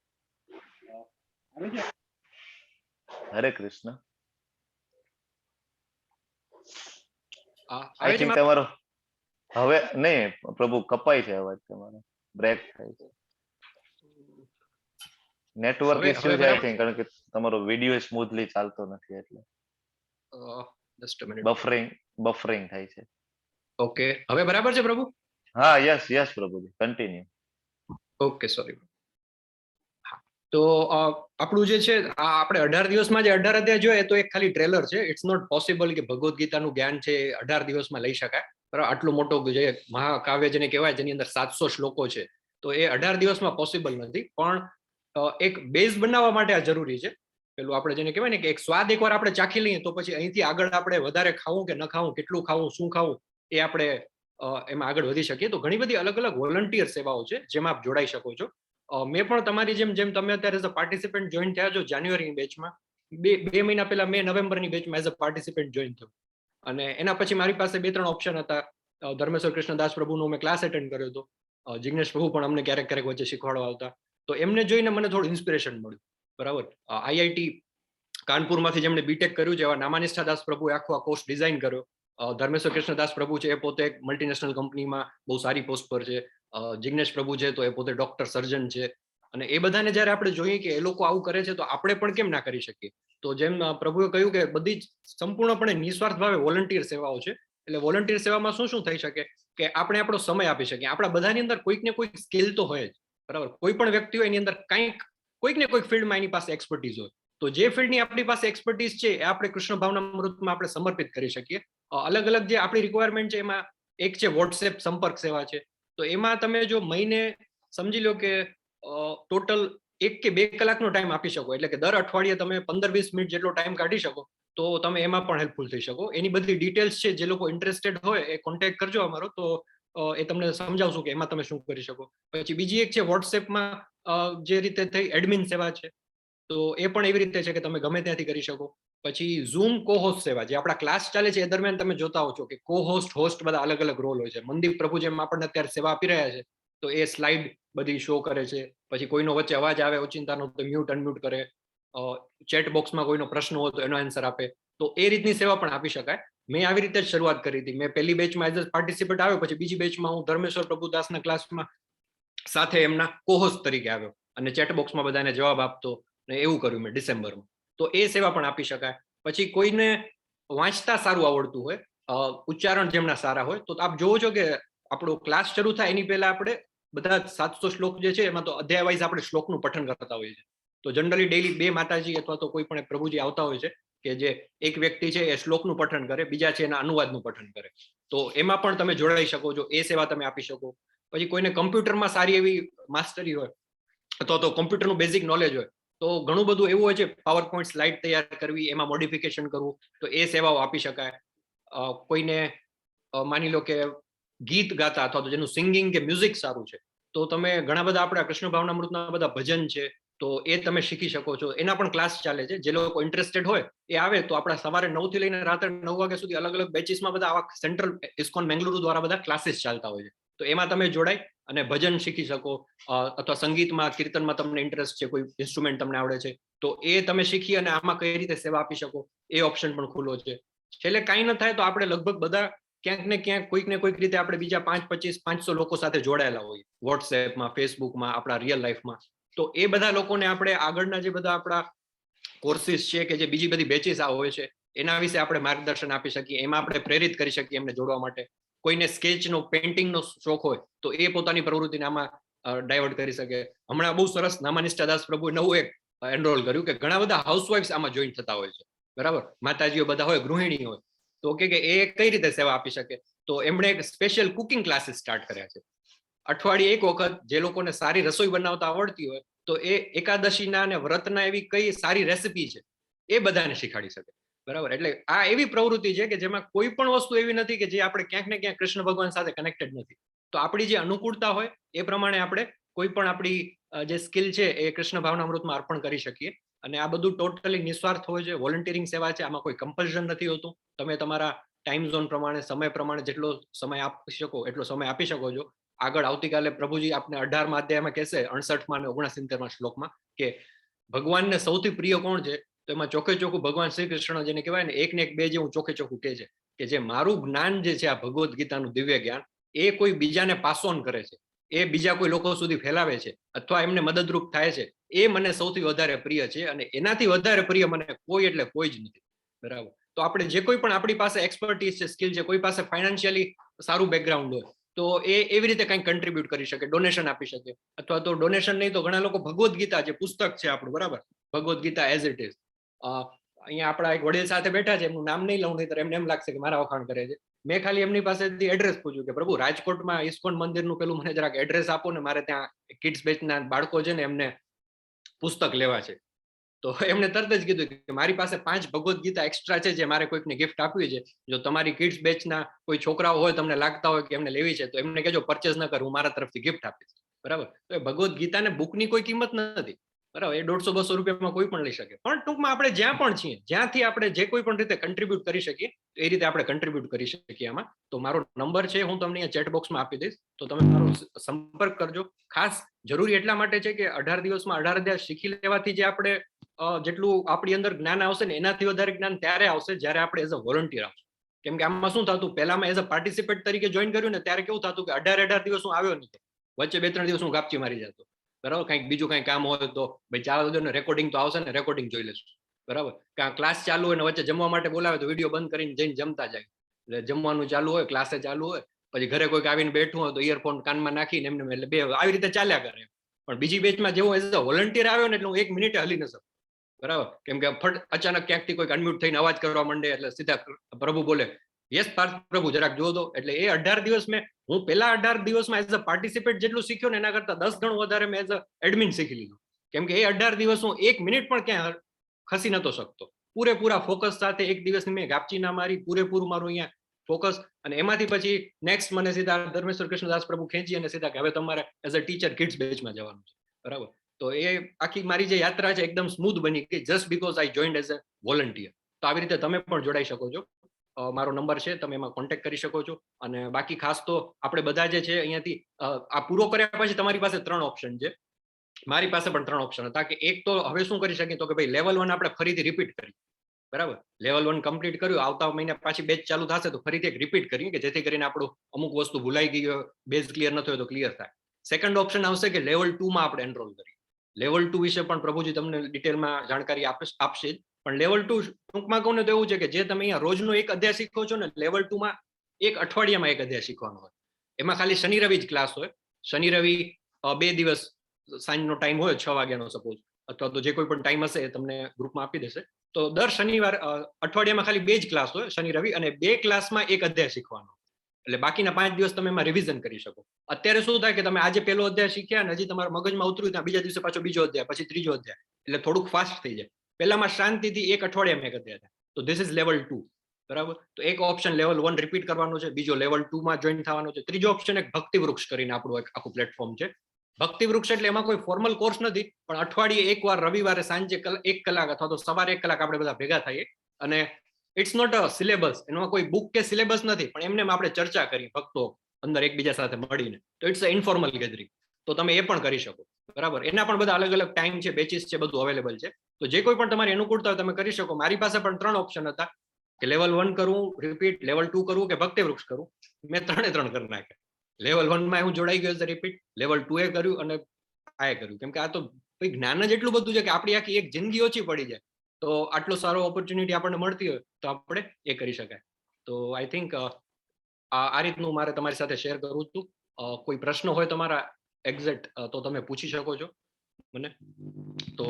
હરે કૃષ્ણ. આઈ થિંક તમારો હવે નહીં પ્રભુ, કપાય છે અવાજ તમારો, બ્રેક થાય છે. નેટવર્ક ઇશ્યુ છે આઈ થિંક, કારણ કે તમારો વિડિયો સ્મૂથલી ચાલતો નથી એટલે જસ્ટ અ મિનિટ. બફરિંગ થાય છે. ઓકે, હવે બરાબર છે પ્રભુ? હા, યસ યસ પ્રભુજી, કન્ટિન્યુ. Okay, sorry. તો આપણું જે છે આ આપણે 18 દિવસમાં જે 18 અધ્યાય જોઈએ તો એક ખાલી ટ્રેલર છે. ઇટ્સ નોટ પોસિબલ કે ભગવદ્ ગીતાનું જ્ઞાન છે 18 દિવસમાં લઈ શકાય. બરાબર, આટલું મોટું જે મહાકાવ્ય જેને કહેવાય, જેની અંદર 700 શ્લોકો છે, તો એ 18 દિવસમાં પોસિબલ નથી. પણ એક બેઝ બનાવવા માટે આ જરૂરી છે. પેલું આપણે જેને કહેવાય ને કે એક સ્વાદ એકવાર આપણે ચાખી લઈએ તો પછી અહીંથી આગળ આપણે વધારે ખાવું કે ન ખાવું, કેટલું ખાવું, શું ખાવું, એ આપણે એમાં આગળ વધી શકીએ. તો ઘણી બધી અલગ અલગ વોલન્ટિયર સેવાઓ છે જેમાં આપ જોડાઈ શકો છો. મેં પણ તમારી જેમ તમે અત્યારે એઝ અ પાર્ટિસિપન્ટ જોઈન થયા છો જાન્યુઆરીની બેચમાં, બે મહિના પહેલા મેં નવેમ્બરની બેચમાં એઝ અ પાર્ટિસિપન્ટ જોઈન થયો, અને એના પછી મારી પાસે 2-3 ઓપ્શન હતા. ધર્મેશ્વર કૃષ્ણદાસ પ્રભુનો મેં ક્લાસ એટેન્ડ કર્યો હતો, જિગ્નેશ પ્રભુ પણ અમને ક્યારેક ક્યારેક વચ્ચે શીખવાડવા આવતા. તો એમને જોઈને મને થોડું ઇન્સ્પિરેશન મળ્યું. બરાબર. IIT કાનપુરમાંથી જેમણે બીટેક કર્યું છે એવા નામાનિષ્ઠા દાસ પ્રભુએ આખો આ કોર્સ ડિઝાઇન કર્યો. ધર્મેશ્વર કૃષ્ણદાસ પ્રભુ છે એ પોતે એક મલ્ટીનેશનલ કંપનીમાં બહુ સારી પોસ્ટ પર છે. જિગ્નેશ પ્રભુ છે તો એ પોતે ડોક્ટર સર્જન છે. અને એ બધાને જયારે આપણે જોઈએ કે એ લોકો આવું કરે છે તો આપણે પણ કેમ ના કરી શકીએ. તો જેમ પ્રભુએ કહ્યું કે બધી જ સંપૂર્ણપણે નિસ્વાર્થ ભાવે વોલન્ટિયર સેવાઓ છે. એટલે વોલન્ટિયર સેવામાં શું શું થઈ શકે કે આપણે આપણો સમય આપી શકીએ. આપણા બધાની અંદર કોઈક ને કોઈક સ્કિલ તો હોય જ. બરાબર. કોઈ પણ વ્યક્તિ હોય એની અંદર કોઈક ને કોઈક ફિલ્ડમાં એની પાસે એક્સપર્ટીઝ હોય. તો જે ફિલ્ડની આપણી પાસે એક્સપર્ટીઝ છે એ આપણે કૃષ્ણ ભાવનામૃતમાં આપણે સમર્પિત કરી શકીએ. અલગ અલગ જે આપણી રિક્વાયરમેન્ટ છે એમાં એક છે વોટ્સએપ સંપર્ક સેવા છે. તો એમાં તમે જો મહિને સમજી લો કે ટોટલ 1 કે 2 કલાકનો ટાઈમ આપી શકો, એટલે કે દર અઠવાડિયે તમે 15-20 મિનિટ જેટલો ટાઈમ કાઢી શકો તો તમે એમાં પણ હેલ્પફુલ થઈ શકો. એની બધી ડિટેલ્સ છે, જે લોકો ઇન્ટરેસ્ટેડ હોય એ કોન્ટેક્ટ કરજો અમારો, તો એ તમને સમજાવશું કે એમાં તમે શું કરી શકો. પછી બીજી એક છે વોટ્સએપમાં જે રીતે થઈ એડમિન સેવા છે, તો એ પણ એવી રીતે છે કે તમે ગમે ત્યાંથી કરી શકો. પછી ઝૂમ કોહોસ્ટ સેવા, જે આપણા ક્લાસ ચાલે છે એ દરમિયાન તમે જોતા હો છો કે કોહોસ્ટ હોસ્ટ બધા અલગ અલગ રોલ હોય છે. મનદીપ પ્રભુ જેમ આપણને અત્યારે સેવા આપી રહ્યા છે તો એ સ્લાઇડ બધી શો કરે છે. પછી કોઈનો વચ્ચે અવાજ આવે ઓચિંતાનો તો મ્યુટ અનમ્યુટ કરે. ચેટ બોક્સમાં કોઈનો પ્રશ્ન હોય તો એનો આન્સર આપે. તો એ રીતની સેવા પણ આપી શકાય. મેં આવી રીતે જ શરૂઆત કરી હતી. મેં પહેલી બેચમાં એઝ અ પાર્ટિસિપેટ આવ્યો, પછી બીજી બેચમાં હું ધર્મેશ્વર પ્રભુદાસના ક્લાસમાં સાથે એમના કોહોસ્ટ તરીકે આવ્યો અને ચેટ બોક્સમાં બધાને જવાબ આપતો ને એવું કર્યું મેં ડિસેમ્બરમાં. તો એ સેવા પણ આપી શકાય. પછી કોઈને વાંચતા સારું આવડતું હોય, ઉચ્ચારણ જેમના સારા હોય, તો આપ જોવો છો કે આપણો ક્લાસ શરૂ થાય એની પહેલા આપણે બધા 700 શ્લોક જે છે એમાં તો અધ્યાય વાઇઝ આપણે શ્લોકનું પઠન કરતા હોઈએ છીએ. તો જનરલી ડેઈલી 2 માતાજી અથવા તો કોઈ પણ પ્રભુજી આવતા હોય છે કે જે એક વ્યક્તિ છે એ શ્લોકનું પઠન કરે, બીજા છે એના અનુવાદનું પઠન કરે. તો એમાં પણ તમે જોડાઈ શકો છો, એ સેવા તમે આપી શકો. પછી કોઈને કમ્પ્યુટરમાં સારી એવી માસ્ટરી હોય અથવા તો કમ્પ્યુટરનું બેઝિક નોલેજ હોય તો ઘણું બધું એવું હોય છે, પાવર પોઈન્ટ સ્લાઇડ તૈયાર કરવી, એમાં મોડિફિકેશન કરવું, તો એ સેવાઓ આપી શકાય. કોઈને માની લો કે ગીત ગાતા અથવા તો જેનું સિંગિંગ કે મ્યુઝિક સારું છે તો તમે ઘણા બધા આપણા કૃષ્ણ ભાવનામૃતના બધા ભજન છે તો એ તમે શીખી શકો છો. એના પણ ક્લાસ ચાલે છે. જે લોકો ઇન્ટરેસ્ટેડ હોય એ આવે તો આપણા સવારે 9 થી લઈને રાત્રે 9 વાગ્યા સુધી અલગ અલગ બેચીસમાં બધા આવા સેન્ટ્રલ ઇસ્કોન બેંગલુરુ દ્વારા બધા ક્લાસીસ ચાલતા હોય છે. તો એમાં તમે જોડાઈ અને ભજન શીખી શકો, અથવા સંગીતમાં કીર્તનમાં તમને ઇન્ટરેસ્ટ છે, કોઈ ઇન્સ્ટ્રુમેન્ટ તમને આવડે છે તો એ તમે શીખી અને આમાં કઈ રીતે સેવા આપી શકો એ ઓપ્શન પણ ખુલ્લો છે. છેલ્લે કાંઈ ન થાય તો આપણે લગભગ બધા ક્યાંક ને ક્યાંક કોઈક ને કોઈક રીતે આપણે બીજા 5, 25, 500 લોકો સાથે જોડાયેલા હોઈએ, વોટ્સએપમાં, ફેસબુકમાં, આપણા રિયલ લાઈફમાં. તો એ બધા લોકોને આપણે આગળના જે બધા આપણા કોર્સિસ છે કે જે બીજી બધી બેચીસ હોય છે એના વિશે આપણે માર્ગદર્શન આપી શકીએ, એમાં આપણે પ્રેરિત કરી શકીએ એમને જોડવા માટે. કોઈને સ્કેચનો, પેઇન્ટિંગનો શોખ હોય તો એ પોતાની પ્રવૃત્તિને આમાં ડાયવર્ટ કરી શકે. હમણાં બહુ સરસ નામાનિષ્ઠા દાસ પ્રભુએ નવું એક એનરોલ કર્યું કે ઘણા બધા હાઉસવાઇફ્સ આમાં જોઈન થતા હોય છે. બરાબર. માતાજીઓ બધા હોય, ગૃહિણી હોય, તો કે એ કઈ રીતે સેવા આપી શકે. તો એમણે એક સ્પેશિયલ કુકિંગ ક્લાસીસ સ્ટાર્ટ કર્યા છે. અઠવાડિયે એક વખત જે લોકોને સારી રસોઈ બનાવતા આવડતી હોય તો એ એકાદશીના અને વ્રતના એવી કઈ સારી રેસીપી છે એ બધાને શીખવાડી શકે. બરાબર. એટલે આ એવી પ્રવૃત્તિ છે કે જેમાં કોઈ પણ વસ્તુ એવી નથી કે જે આપણે ક્યાંક ને ક્યાંક કૃષ્ણ ભગવાન સાથે કનેક્ટેડ નથી. તો આપણી જે અનુકૂળતા હોય એ પ્રમાણે આપણે કોઈ પણ આપણી જે સ્કિલ છે એ કૃષ્ણ ભાવનામૃતમાં અર્પણ કરી શકીએ. અને આ બધું ટોટલી નિસ્વાર્થ હોય છે, વોલન્ટિયરિંગ સેવા છે, આમાં કોઈ કમ્પલ્શન નથી હોતું. તમે તમારા ટાઈમ ઝોન પ્રમાણે, સમય પ્રમાણે જેટલો સમય આપી શકો એટલો સમય આપી શકો છો. આગળ આવતીકાલે પ્રભુજી આપને 18મા અધ્યાયમાં કહેશે, 68મા અને 69મા શ્લોકમાં કે ભગવાનને સૌથી પ્રિય કોણ છે, તો એમાં ચોખ્ખે ચોખ્ખું ભગવાન શ્રી કૃષ્ણ જેને કહેવાય ને 1 ને 1 2 જેવું ચોખ્ખે ચોખ્ખું કહે છે કે જે મારું જ્ઞાન જે છે આ ભગવદ્ ગીતાનું દિવ્ય જ્ઞાન એ કોઈ બીજાને પાસ ઓન કરે છે, એ બીજા કોઈ લોકો સુધી ફેલાવે છે અથવા એમને મદદરૂપ થાય છે, એ મને સૌથી વધારે પ્રિય છે અને એનાથી વધારે પ્રિય મને કોઈ એટલે કોઈ જ નથી. બરાબર. તો આપણે જે કોઈ પણ આપણી પાસે એક્સપર્ટીઝ છે, સ્કિલ છે, કોઈ પાસે ફાઇનાન્શિયલી સારું બેકગ્રાઉન્ડ હોય તો એ એવી રીતે કંઈક કન્ટ્રીબ્યુટ કરી શકે, ડોનેશન આપી શકે. અથવા તો ડોનેશન નહીં તો ઘણા લોકો ભગવદ્ ગીતા જે પુસ્તક છે આપણું, બરાબર, Bhagavad Gita as it is, અહીંયા આપણા એક વડીલ સાથે બેઠા છે, એમનું નામ નહીં લઉં નહીં તો એમને એમ લાગશે કે મારા વખાણ કરે છે. મેં ખાલી એમની પાસેથી એડ્રેસ પૂછ્યું કે પ્રભુ રાજકોટમાં ઇસ્કોન મંદિરનું પેલું મને જરાક એડ્રેસ આપો ને, મારે ત્યાં કિડ્સ બેચના બાળકો છે ને એમને પુસ્તક લેવા છે. તો એમને તરત જ કીધું કે મારી પાસે 5 ભગવદ્ ગીતા એક્સ્ટ્રા છે જે મારે કોઈકને ગિફ્ટ આપવી છે. જો તમારી કિડ્સ બેચના કોઈ છોકરાઓ હોય, તમને લાગતા હોય કે એમને લેવી છે તો એમને કહેજો પરચેઝ ન કર, હું મારા તરફથી ગિફ્ટ આપીશ. બરાબર. તો એ ભગવદ્ ગીતાને બુકની કોઈ કિંમત નથી. બરાબર. એ 150-200 રૂપિયામાં કોઈ પણ લઈ શકે. પણ ટૂંકમાં આપણે જ્યાં પણ છીએ, જ્યાંથી આપણે જે કોઈ પણ રીતે કન્ટ્રીબ્યુટ કરી શકીએ એ રીતે આપણે કન્ટ્રીબ્યુટ કરી શકીએ આમાં. તો મારો નંબર છે, હું તમને ચેટ બોક્સમાં આપી દઈશ, તો તમે મારો સંપર્ક કરજો. ખાસ જરૂરી એટલા માટે છે કે 18 દિવસમાં 18 અધ્યાય શીખી લેવાથી જે આપણે જેટલું આપણી અંદર જ્ઞાન આવશે ને એનાથી વધારે જ્ઞાન ત્યારે આવશે જ્યારે આપણે એઝ અ વોલન્ટિયર આવશું. કેમ કે આમાં શું થતું, પહેલામાં એઝ અ પાર્ટિસિપેટ તરીકે જોઈન કર્યું ને ત્યારે કેવું થતું કે 18 દિવસ હું આવ્યો નથી, વચ્ચે 2-3 દિવસ હું ગાપચી મારી જતો, બરાબર. કંઈક બીજું કંઈ કામ હોય તો ભાઈ ચાલો દો ને, રેકોર્ડિંગ તો આવશે ને, રેકોર્ડિંગ જોઈ લેશું, બરાબર. કાં ક્લાસ ચાલુ હોય ને વચ્ચે જમવા માટે બોલાવે તો વિડીયો બંધ કરીને જઈને જમતા જાય. એટલે જમવાનું ચાલુ હોય, ક્લાસે ચાલુ હોય, પછી ઘરે કોઈક આવીને બેઠું હોય તો ઇયરફોન કાનમાં નાખીને એમને એટલે બે આવી રીતે ચાલ્યા કરે. પણ બીજી બેચમાં જેવો એઝ અ વોલન્ટિયર આવ્યો ને એટલે હું 1 મિનિટે હલી ન શકું, બરાબર. કેમ કે ફટ અચાનક ક્યાંકથી કોઈક અનમ્યુટ થઈને અવાજ કરવા માંડે એટલે સીધા પ્રભુ બોલે, યસ પાર્થ પ્રભુ જરાક જો દો. એટલે એ 18 દિવસ હું પેલા 18 દિવસમાં એઝ અ પાર્ટિસિપેટ જેટલું શીખ્યો ને એના કરતા 10 ગણું વધારે મેં એઝ અ એડમિન શીખી લીધું. કેમ કે એ 18 દિવસ હું 1 મિનિટ પણ ક્યાં ખસી નતો શકતો. પૂરેપૂરા ફોકસ સાથે 1 દિવસની મેં ગાપચી ના મારી, પૂરેપૂરું મારું અહીંયા ફોકસ. અને એમાંથી પછી નેક્સ્ટ મને સીધા ધર્મેશ્વર કૃષ્ણદાસ પ્રભુ ખેંચી અને સીધા કે હવે તમારે એઝ અ ટીચર કિડ્સ બેચમાં જવાનું છે, બરાબર. તો એ આખી મારી જે યાત્રા છે એકદમ સ્મૂથ બની ગઈ just because I joined as a volunteer. તો આવી રીતે તમે પણ જોડાઈ શકો છો. મારો નંબર છે, તમે એમાં કોન્ટેક્ટ કરી શકો છો. અને બાકી ખાસ તો આપણે બધા જે છે અહીંયાથી આ પૂરો કર્યા પછી તમારી પાસે 3 ઓપ્શન છે. મારી પાસે પણ 3 ઓપ્શન હતા કે એક તો હવે શું કરી શકીએ તો કે ભાઈ લેવલ 1 આપણે ફરીથી રિપીટ કરીએ, બરાબર. લેવલ 1 કમ્પ્લીટ કર્યું, આવતા મહિને પાછી બેચ ચાલુ થશે તો ફરીથી એક રિપીટ કરીએ કે જેથી કરીને આપણું અમુક વસ્તુ ભૂલાઈ ગઈ હોય, બેઝ ક્લિયર ન થયો તો ક્લિયર થાય. સેકન્ડ ઓપ્શન આવશે કે લેવલ 2 માં આપણે એનરોલ કરીએ. લેવલ 2 વિશે પણ પ્રભુજી તમને ડિટેલમાં જાણકારી આપશે જ. પણ લેવલ 2 ટૂંકમાં કહું ને તો એવું છે કે જે તમે અહીંયા રોજનો એક અધ્યાય શીખો છો ને, લેવલ 2 માં એક અઠવાડિયામાં એક અધ્યાય શીખવાનો હોય. એમાં ખાલી શનિ રવિ જ ક્લાસ હોય. શનિ રવિ 2 દિવસ સાંજનો ટાઈમ હોય 6 વાગ્યાનો સપોઝ, અથવા તો જે કોઈ પણ ટાઈમ હશે એ તમને ગ્રુપમાં આપી દેશે. તો દર શનિવાર અઠવાડિયામાં ખાલી 2 જ ક્લાસ હોય, શનિ રવિ, અને 2 ક્લાસમાં એક અધ્યાય શીખવાનો. એટલે બાકીના 5 દિવસ તમે એમાં રિવિઝન કરી શકો. અત્યારે શું થાય કે તમે આજે પહેલો અધ્યાય શીખ્યા અને હજી તમારા મગજમાં ઉતર્યું ત્યાં બીજા દિવસે પાછો બીજો અધ્યાય, પછી ત્રીજો અધ્યાય, એટલે થોડુંક ફાસ્ટ થઈ જાય. પહેલામાં શાંતિથી એક અઠવાડિયામાં એક અધ્યાય થાય. તો ધીસ ઇઝ લેવલ 2, બરાબર. તો એક ઓપ્શન લેવલ 1 રિપીટ કરવાનો છે, બીજો લેવલ 2 માં જોઈન થવાનો છે. ત્રીજો ઓપ્શન એક ભક્તિ વૃક્ષ કરીને આપણું એક આખું પ્લેટફોર્મ છે. ભક્તિ વૃક્ષ એટલે એમાં કોઈ ફોર્મલ કોર્સ નથી, પણ અઠવાડિયે એકવાર રવિવારે સાંજે 1 કલાક અથવા તો સવારે 1 કલાક આપણે બધા ભેગા થઈએ. અને ઇટ્સ નોટ અ સિલેબસ, એમાં કોઈ બુક કે સિલેબસ નથી, પણ એમને આપણે ચર્ચા કરી ભક્તો અંદર એકબીજા સાથે મળીને. તો ઇટ્સ અ ઇન્ફોર્મલ ગેધરિંગ. તો તમે એ પણ કરી શકો, બરાબર. એના પણ બધા અલગ અલગ ટાઈમ છે, બેચીસ છે, બધું અવેલેબલ છે. તો જે કોઈ પણ તમારી અનુકૂળતા હોય તમે કરી શકો. મારી પાસે પણ 3 ઓપ્શન હતા કે લેવલ 1 કરવું રિપીટ, લેવલ 2 કરવું કે ભક્તિ વૃક્ષ કરવું. મેં 3 કરી નાખ્યા. લેવલ 1 માં હું જોડાઈ ગયો રિપીટ, લેવલ 2 એ કર્યું અને આ કર્યું. કેમ કે આ તો જ્ઞાન જ એટલું બધું છે કે આપણી આખી એક જિંદગી ઓછી પડી જાય. તો આટલો સારો ઓપોર્ચ્યુનિટી આપણને મળતી હોય તો આપણે એ કરી શકાય. તો આઈ થિંક આ રીતનું મારે તમારી સાથે શેર કરવું હતું. કોઈ પ્રશ્ન હોય તમારા એક્ઝેક્ટ તો તમે પૂછી શકો છો મને. તો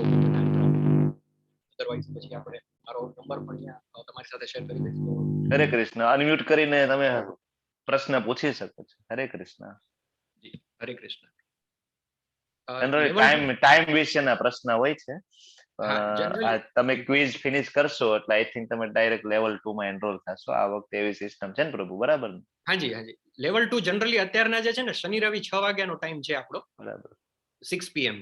અધરવાઇઝ પછી આપણે મારો નંબર પણ અહીંયા તમારી સાથે શેર કરી દઈશું. હરે કૃષ્ણ. અનમ્યુટ કરીને તમે પ્રશ્ન પૂછી શકો છો. હરે કૃષ્ણ. જી હરે કૃષ્ણ. ટાઈમ વિશેના પ્રશ્ન હોય છે, પણ તમે ક્વિઝ ફિનિશ કરશો એટલે આઈ થિંક તમે ડાયરેક્ટ લેવલ 2 માં એનરોલ થશો. આ વખતે એવી સિસ્ટમ છે ને પ્રભુ, બરાબર ને? હાજી હાજી. લેવલ 2 જનરલી અત્યારના જે છે ને શનિ રવિ 6 વાગ્યાનો ટાઈમ છે આપણો, બરાબર. 6 PM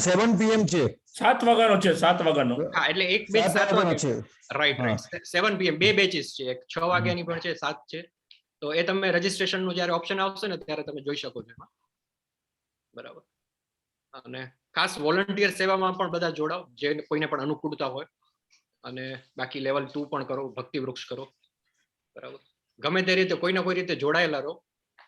7 PM છે. 7 વાગ્યાનો છે, 7 વાગ્યાનો. હા, એટલે એક બેચ 7 વાગે છે. રાઈટ. 7 PM 2 બેચીસ છે, એક 6 વાગ્યાની પણ છે, 7 છે. તો એ તમે રજીસ્ટ્રેશન નું જ્યારે ઓપ્શન આવશે ને ત્યારે તમે જોઈ શકો છો એમાં, બરાબર. અને ખાસ વોલન્ટિયર સેવામાં પણ બધા જોડાઓ જે કોઈને પણ અનુકૂળતા હોય. અને બાકી લેવલ 2 પણ કરો, ભક્તિ વૃક્ષ કરો, બરાબર. ગમે તે રીતે કોઈ ના કોઈ રીતે જોડાયેલા રહો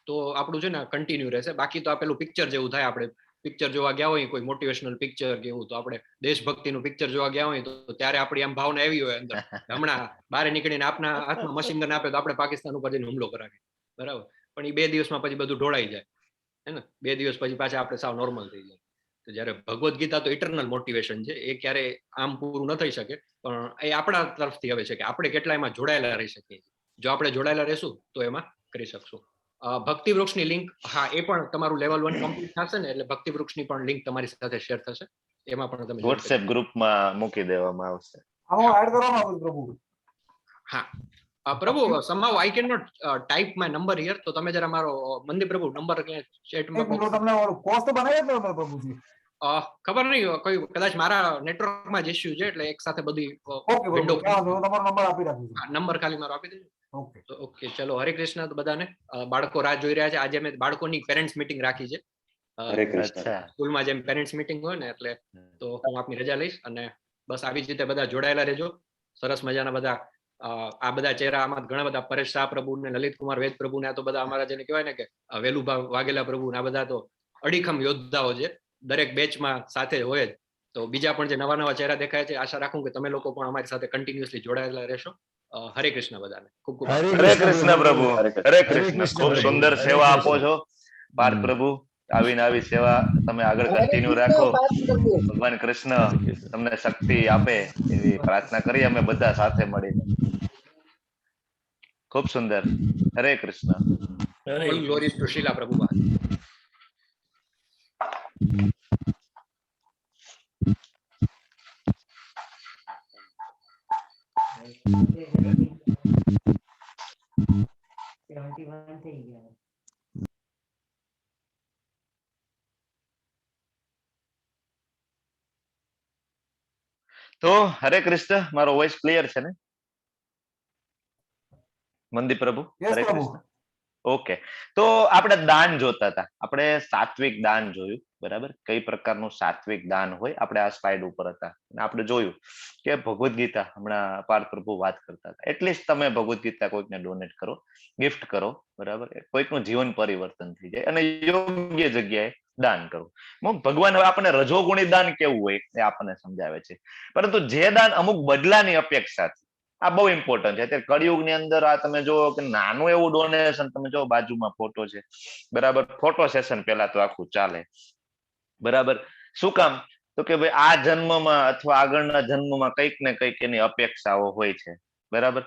તો આપણું છે ને કન્ટિન્યુ રહેશે. બાકી તો આ પેલું પિક્ચર જેવું થાય, આપણે પિક્ચર જોવા ગયા હોય કોઈ મોટિવેશનલ પિક્ચર કે એવું, તો આપણે દેશભક્તિનું પિક્ચર જોવા ગયા હોય તો ત્યારે આપણી આમ ભાવના એવી હોય અંદર, હમણાં બહાર નીકળીને આપના હાથમાં મશીન ગન આપે તો આપણે પાકિસ્તાન ઉપર જઈને હુમલો કરાવીએ, બરાબર. પણ એ 2 દિવસમાં પછી બધું ઢોળાઈ જાય, હે ને. 2 દિવસ પછી પાછા આપણે સાવ નોર્મલ થઈ જાય. તો જ્યારે ભગવદ્ ગીતા તો ઇટરનલ મોટિવેશન છે, એ ક્યારે આમ પૂરું ન થઈ શકે, પણ એ આપણા તરફથી હવે છે કે આપણે કેટલા એમાં જોડાયેલા રહી શકીએ. જો આપણે જોડાયેલા રહેશું તો એમાં કરી શકશું. ભક્તિ વૃક્ષની લિંક, હા, એ પણ તમારું લેવલ 1 કમ્પ્લીટ થશે ને એટલે ભક્તિ વૃક્ષની પણ લિંક તમારી સાથે શેર થશે. એમાં પણ તમે વોટ્સએપ ગ્રુપમાં મૂકી દેવામાં આવશે. હા પ્રભુ, somehow I cannot type my number here, તો તમે જરા મારો મંદિર પ્રભુ નંબર ચેટમાં તમને કોર્સ તો બનાવી દો પ્રભુજી. ખબર નહીં, કોઈ કદાચ મારા નેટવર્કમાં જ ઇશ્યુ છે, એટલે એક સાથે બધી ઓકે વિન્ડો તમારો નંબર આપી રાખું છું. નંબર ખાલી મારો આપી દેજો. ઓકે ઓકે, ચલો, હરે કૃષ્ણ તો બધાને. બાળકો રાહ જોઈ રહ્યા છે. આજે અમે બાળકોની પેરેન્ટ્સ મીટિંગ રાખી છે. હરે કૃષ્ણ. અચ્છા સ્કૂલમાં જેમ પેરેન્ટ્સ મીટિંગ હોય ને, એટલે તો હું આપની રજા લઈશ અને બસ આવી જ રીતે બધા જોડાયેલા રહેજો. સરસ મજાના બધા આ બધા ચહેરા, આમાં ઘણા બધા પરેશ શાહ પ્રભુ ને લલિત કુમાર વેદ પ્રભુ ને, આ તો બધા અમારા જેને કહેવાય ને કે વેલુભા વાઘેલા પ્રભુ ને, આ બધા તો અડીખમ યોદ્ધાઓ છે. દરેક બેચમાં સાથે હોય જ. તો બીજા પણ જે નવા નવા ચહેરા દેખાય છે, આશા રાખું કે તમે લોકો પણ અમારી સાથે કન્ટિન્યુઅસલી જોડાયેલા રહેશો. હરે કૃષ્ણ બધાને. ખૂબ ખૂબ આભાર. હરે કૃષ્ણ પ્રભુ. હરે કૃષ્ણ. કૃષ્ણ ખૂબ પ્રભુ. સુંદર હરે સેવા કૃષ્ણ. આપો છો પાર્થ પ્રભુ. આવીને આવી સેવા તમે આગળ કન્ટિન્યુ રાખો. ભગવાન કૃષ્ણ તમને શક્તિ આપે એવી પ્રાર્થના કરી અમે બધા સાથે મળીને. ખૂબ સુંદર. હરે Krishna. All glories to Srila Prabhupada. તો હરે કૃષ્ણ, મારો વોઇસ ક્લિયર છે ને મંદી પ્રભુ? Yes, હરે પ્રભુ. કૃષ્ણ. ઓકે, તો આપણે દાન જોતા હતા. આપણે સાત્વિક દાન જોયું, બરાબર? કઈ પ્રકારનું સાત્વિક દાન હોય આપણે આ સ્લાઇડ ઉપર હતા. અને આપણે જોયું કે ભગવદ્ ગીતા, હમણાં પાર્થ પ્રભુ વાત કરતા હતા, એટલીસ્ટ તમે ભગવદ્ ગીતા કોઈકને ડોનેટ કરો, ગિફ્ટ કરો, બરાબર? કોઈકનું જીવન પરિવર્તન થઈ જાય અને યોગ્ય જગ્યાએ દાન કરવું. ભગવાન હવે આપણને રજોગુણી દાન કેવું હોય એ આપણને સમજાવે છે. પરંતુ જે દાન અમુક બદલાની અપેક્ષાથી, આ બહુ ઇમ્પોર્ટન્ટ છે. અત્યારે કળિયુગની અંદર આ તમે જો કે નાનું એવું ડોનેશન, તમે જો બાજુમાં ફોટો છે, બરાબર? ફોટો સેશન પેલા તો આખું ચાલે, બરાબર? શું કામ? તો કે ભાઈ આ જન્મમાં અથવા આગળના જન્મમાં કંઈક ને કંઈક એની અપેક્ષાઓ હોય છે, બરાબર?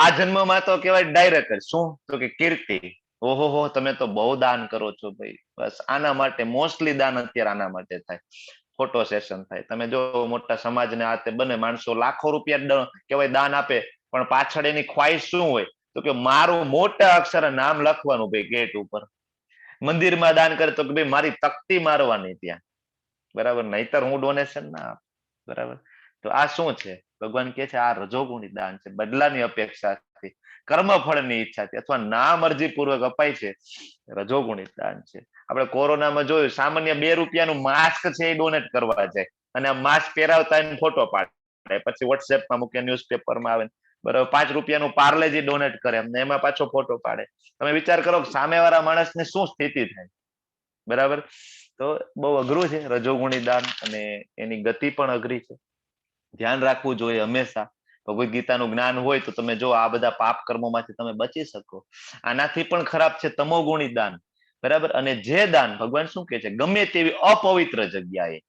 આ જન્મમાં તો કહેવાય ડાયરેક્ટ શું? તો કે કીર્તિ. ઓહો, તમે તો બહુ દાન કરો છો ભાઈ. બસ આના માટે મોસ્ટલી દાન અત્યારે આના માટે થાય. ફોટો સેશન થાય. તમે જો મોટા સમાજને આ તે બને માણસો લાખો રૂપિયા કહેવાય દાન આપે, પણ પાછળ એની ખ્વાહિશ શું હોય? તો કે મારું મોટા અક્ષરે નામ લખવાનું ભાઈ ગેટ ઉપર. મંદિરમાં દાન કરે તો કે ભાઈ મારી તકતી મારવાની ત્યાં, બરાબર? નહીતર હું ડોનેશન ના આપ, બરાબર? તો આ શું છે? ભગવાન કહે છે આ રજોગુણી દાન છે. બદલાની અપેક્ષાથી, કર્મફળની ઈચ્છાથી અથવા ના મરજી પૂર્વક અપાય છે, રજોગુણી દાન છે. આપણે કોરોનામાં જોયું, સામાન્ય 2 રૂપિયાનું માસ્ક છે એ ડોનેટ કરવા જાય અને આ માસ્ક પહેરાવતા એને ફોટો પાડે, પછી વોટ્સએપમાં મૂકે, ન્યૂઝપેપરમાં આવે, બરાબર? 5 રૂપિયાનું પાર્લેજી ડોનેટ કરે એમને, એમાં પાછો ફોટો પાડે. તમે વિચાર કરો કે સામેવાળા માણસની શું સ્થિતિ થાય, બરાબર? તો બહુ અઘરું છે રજોગુણી દાન, અને એની ગતિ પણ અઘરી છે. ધ્યાન રાખવું જોઈએ હંમેશા. ભગવદ્ ગીતાનું જ્ઞાન હોય તો તમે જો આ બધા પાપ કર્મોમાંથી તમે બચી શકો. આનાથી પણ ખરાબ છે તમોગુણી દાન, બરાબર? અને જે દાન ભગવાન શું કહે છે? ગમે તેવી અપવિત્ર જગ્યાએ,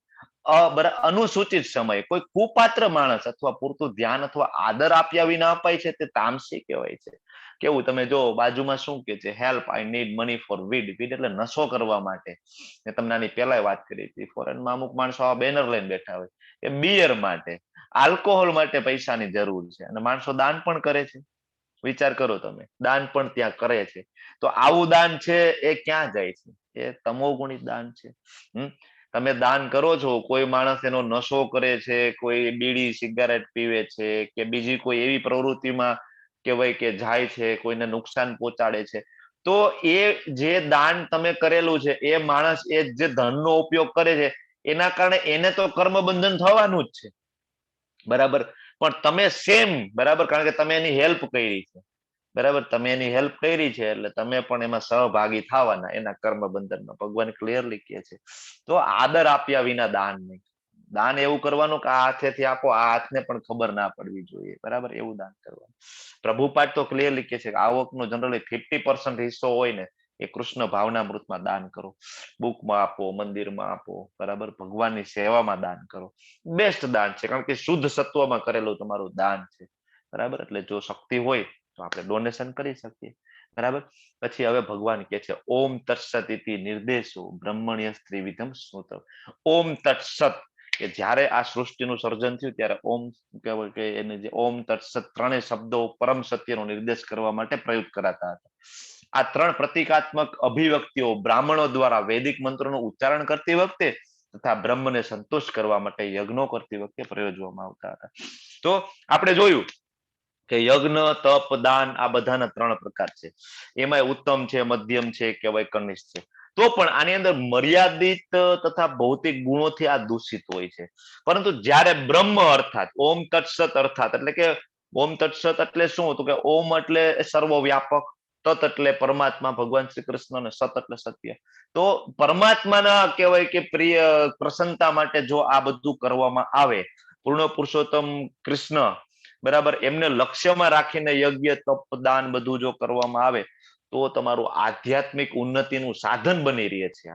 અનુસૂચિત સમયે કોઈ કુપાત્ર માણસ અથવા પૂરતું ધ્યાન અથવા આદર આપ્યા વિના અપાય છે, તે તામસી કહેવાય છે. કેવું? તમે જો બાજુમાં શું કે છે? Help, I need money for weed. Weed એટલે નશો કરવા માટે. મેં તમને આની પહેલા વાત કરી હતી. ફોરેનમાં અમુક માણસો આ બેનર લઈને બેઠા હોય કે બિયર માટે, આલ્કોહોલ માટે પૈસાની જરૂર છે, અને માણસો દાન પણ કરે છે. વિચાર કરો તમે, દાન પણ ત્યાં કરે છે. તો આવું દાન છે એ ક્યાં જાય છે? એ તમોગુણી દાન છે. તમે દાન કરો છો, કોઈ માણસ એનો નશો કરે છે, કોઈ બીડી સિગારેટ પીવે છે, કે બીજી કોઈ એવી પ્રવૃત્તિમાં કહેવાય કે જાય છે, કોઈને નુકસાન પહોંચાડે છે, તો એ જે દાન તમે કરેલું છે, એ માણસ એ જે ધનનો ઉપયોગ કરે છે, એના કારણે એને તો કર્મબંધન થવાનું જ છે, બરાબર? પણ તમે સેમ, બરાબર, કારણ કે તમે એની હેલ્પ કરી છે, બરાબર? તમે એની હેલ્પ કરી છે એટલે તમે પણ એમાં સહભાગી થવાના, એના કર્મબંધનમાં. ભગવાન ક્લિયરલી કહે છે. તો આદર આપ્યા વિના દાન નહીં. દાન એવું કરવાનું કે આ હાથેથી આપો, આ હાથને પણ ખબર ના પડવી જોઈએ, બરાબર? એવું દાન કરવાનું. પ્રભુપાદ તો ક્લિયરલી કહે છે કે આવકનો જનરલી 50% હિસ્સો હોય ને, એ કૃષ્ણ ભાવનામૃતમાં દાન કરો, બુકમાં આપો, મંદિરમાં આપો, બરાબર? ભગવાનની સેવામાં દાન કરો. બેસ્ટ દાન છે, કારણ કે શુદ્ધ સત્વમાં કરેલું તમારું દાન છે, બરાબર? એટલે જો શક્તિ હોય તો આપણે ડોનેશન કરી શકીએ, બરાબર? પછી હવે ભગવાન કહે છે ઓમ તત્સત ઇતિ નિર્દેશો બ્રહ્મણ્ય ત્રિવિધમ સ્મૃતમ. ઓમ તત્સત, કે જ્યારે આ સૃષ્ટિનું સર્જન થયું ત્યારે ઓમ કહેવાય કે એને જે ઓમ તત્સત ત્રણેય શબ્દો પરમ સત્યનો નિર્દેશ કરવા માટે પ્રયુક્ત કરાતા હતા. આ 3 પ્રતિકાત્મક અભિવ્યક્તિઓ બ્રાહ્મણો દ્વારા વૈદિક મંત્રોનું ઉચ્ચારણ કરતી વખતે તથા બ્રહ્મને સંતુષ્ટ કરવા માટે યજ્ઞો કરતી વખતે પ્રયોજવામાં આવતા હતા. તો આપણે જોયું કે યજ્ઞ, તપ, દાન આ બધાના 3 પ્રકાર છે. એમાં ઉત્તમ છે, મધ્યમ છે કે વૈકનિષ્ઠ છે. તો પણ આની અંદર મર્યાદિત તથા ભૌતિક ગુણોથી આ દૂષિત હોય છે. પરંતુ જ્યારે બ્રહ્મ અર્થાત ઓમ તત્સત અર્થાત એટલે કે ઓમ તત્સત એટલે શું હતું કે ઓમ એટલે સર્વવ્યાપક, તત એટલે પરમાત્મા ભગવાન શ્રી કૃષ્ણ અને સત એટલે સત્ય. તો પરમાત્માના કહેવાય કે પ્રિય પ્રસન્નતા માટે જો આ બધું કરવામાં આવે, પૂર્ણ પુરુષોત્તમ કૃષ્ણ બરાબર એમને લક્ષ્યમાં રાખીને યજ્ઞ, તપ, દાન બધું જો કરવામાં આવે તો તમારું આધ્યાત્મિક ઉન્નતિનું સાધન બની રહે છે.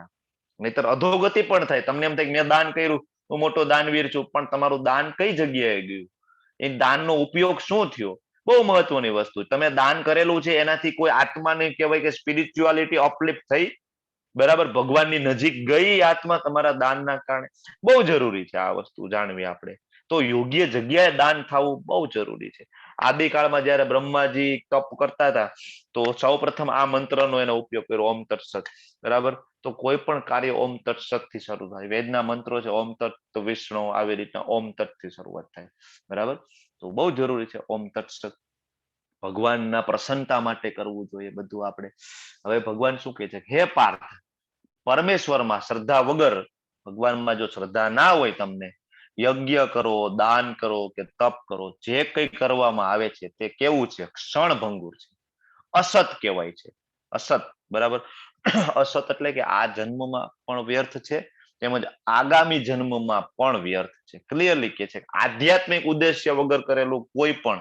નહીતર અધોગતિ પણ થાય. તમને એમ થાય કે મેં દાન કર્યું, હું મોટો દાનવીર છું, પણ તમારું દાન કઈ જગ્યાએ ગયું, એ દાનનો ઉપયોગ શું થયો? બહુ મહત્વની વસ્તુ. તમે દાન કરેલું છે એનાથી કોઈ આત્માને કહેવાય કે સ્પિરિચ્યુઆલિટી અપલિફ્ટ થઈ, બરાબર ભગવાનની નજીક ગઈ આત્મા તમારા દાનના કારણે? બહુ જરૂરી છે આ વસ્તુ જાણવી આપણે. તો યોગ્ય જગ્યાએ દાન થવું બહુ જરૂરી છે. આદિકાળમાં જયારે બ્રહ્માજી તપ કરતા હતા તો સૌ પ્રથમ આ મંત્રનો એનો ઉપયોગ કર્યો, ઓમ તત્સત. બરાબર, તો કોઈ પણ કાર્ય ઓમ તત્સત થી શરૂ થાય. વેદના મંત્રો છે ઓમ તત્ વિષ્ણુ, આવી રીતના ઓમ તત્ થી શરૂઆત થાય. બરાબર, તો બહુ જરૂરી છે ઓમ તત્સત. ભગવાનના પ્રસન્નતા માટે કરવું જોઈએ બધું આપણે. હવે ભગવાન શું કહે છે? હે પાર્થ, પરમેશ્વરમાં શ્રદ્ધા વગર, ભગવાનમાં જો શ્રદ્ધા ના હોય તમને, યજ્ઞ કરો, દાન કરો કે તપ કરો, જે કંઈ કરવામાં આવે છે તે કેવું છે? ક્ષણભંગુર છે, અસત કહેવાય છે. અસત, બરાબર. અસત એટલે કે આ જન્મમાં પણ વ્યર્થ છે, તેમજ આગામી જન્મમાં પણ વ્યર્થ છે. ક્લિયરલી કે છે આધ્યાત્મિક ઉદ્દેશ્ય વગર કરેલું કોઈ પણ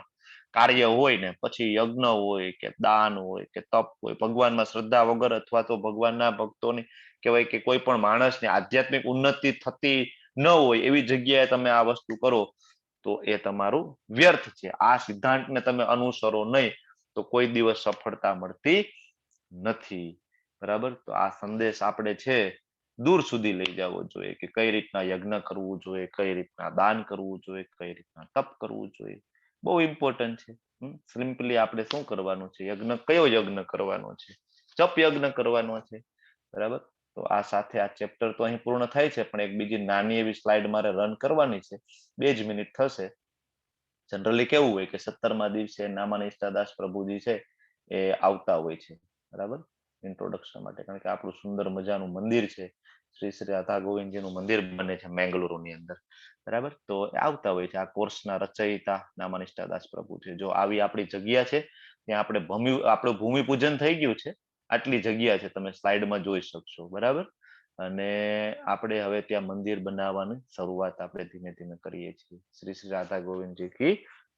કાર્ય હોય ને, પછી યજ્ઞ હોય કે દાન હોય કે તપ હોય, ભગવાનમાં શ્રદ્ધા વગર અથવા તો ભગવાનના ભક્તોની કહેવાય કે કોઈ પણ માણસની આધ્યાત્મિક ઉન્નતિ થતી ન હોય એવી જગ્યાએ તમે આ વસ્તુ કરો તો એ તમારું વ્યર્થ છે. આ સિદ્ધાંતને તમે અનુસરો નહીં તો કોઈ દિવસ સફળતા મળતી નથી. બરાબર, તો આ સંદેશ આપણે છે દૂર સુધી લઈ જવો જોઈએ કે કઈ રીતના યજ્ઞ કરવું જોઈએ, કઈ રીતના દાન કરવું જોઈએ, કઈ રીતના તપ કરવું જોઈએ. બહુ ઇમ્પોર્ટન્ટ છે. સિમ્પલી આપણે શું કરવાનું છે? યજ્ઞ, કયો યજ્ઞ કરવાનો છે? જપ યજ્ઞ કરવાનો છે. બરાબર, તો આ સાથે આ ચેપ્ટર તો અહીં પૂર્ણ થાય છે, પણ એક બીજી નાની એવી સ્લાઇડ મારે રન કરવાની છે. 2 જ મિનિટ થશે. જનરલી કેવું હોય કે 17મા દિવસે નામાનિષ્ઠાદાસ પ્રભુજી છે એ આવતા હોય છે. બરાબર, ઇન્ટ્રોડક્શન માટે. કારણ કે આપણું સુંદર મજાનું મંદિર છે, શ્રી શ્રી રાધા ગોવિંદજીનું મંદિર બને છે મેંગલુરુની અંદર. બરાબર, તો આવતા હોય છે. આ કોર્સના રચયિતા નામાનિષ્ઠાદાસ પ્રભુ છે. જો આવી આપણી જગ્યા છે ત્યાં આપણું ભૂમિપૂજન થઈ ગયું છે. આટલી જગ્યા છે, તમે સ્લાઇડમાં જોઈ શકશો. બરાબર, અને આપણે હવે ત્યાં મંદિર બનાવવાની શરૂઆત આપણે ધીમે ધીમે કરીએ છીએ. શ્રી શ્રી રાધા ગોવિંદજી કી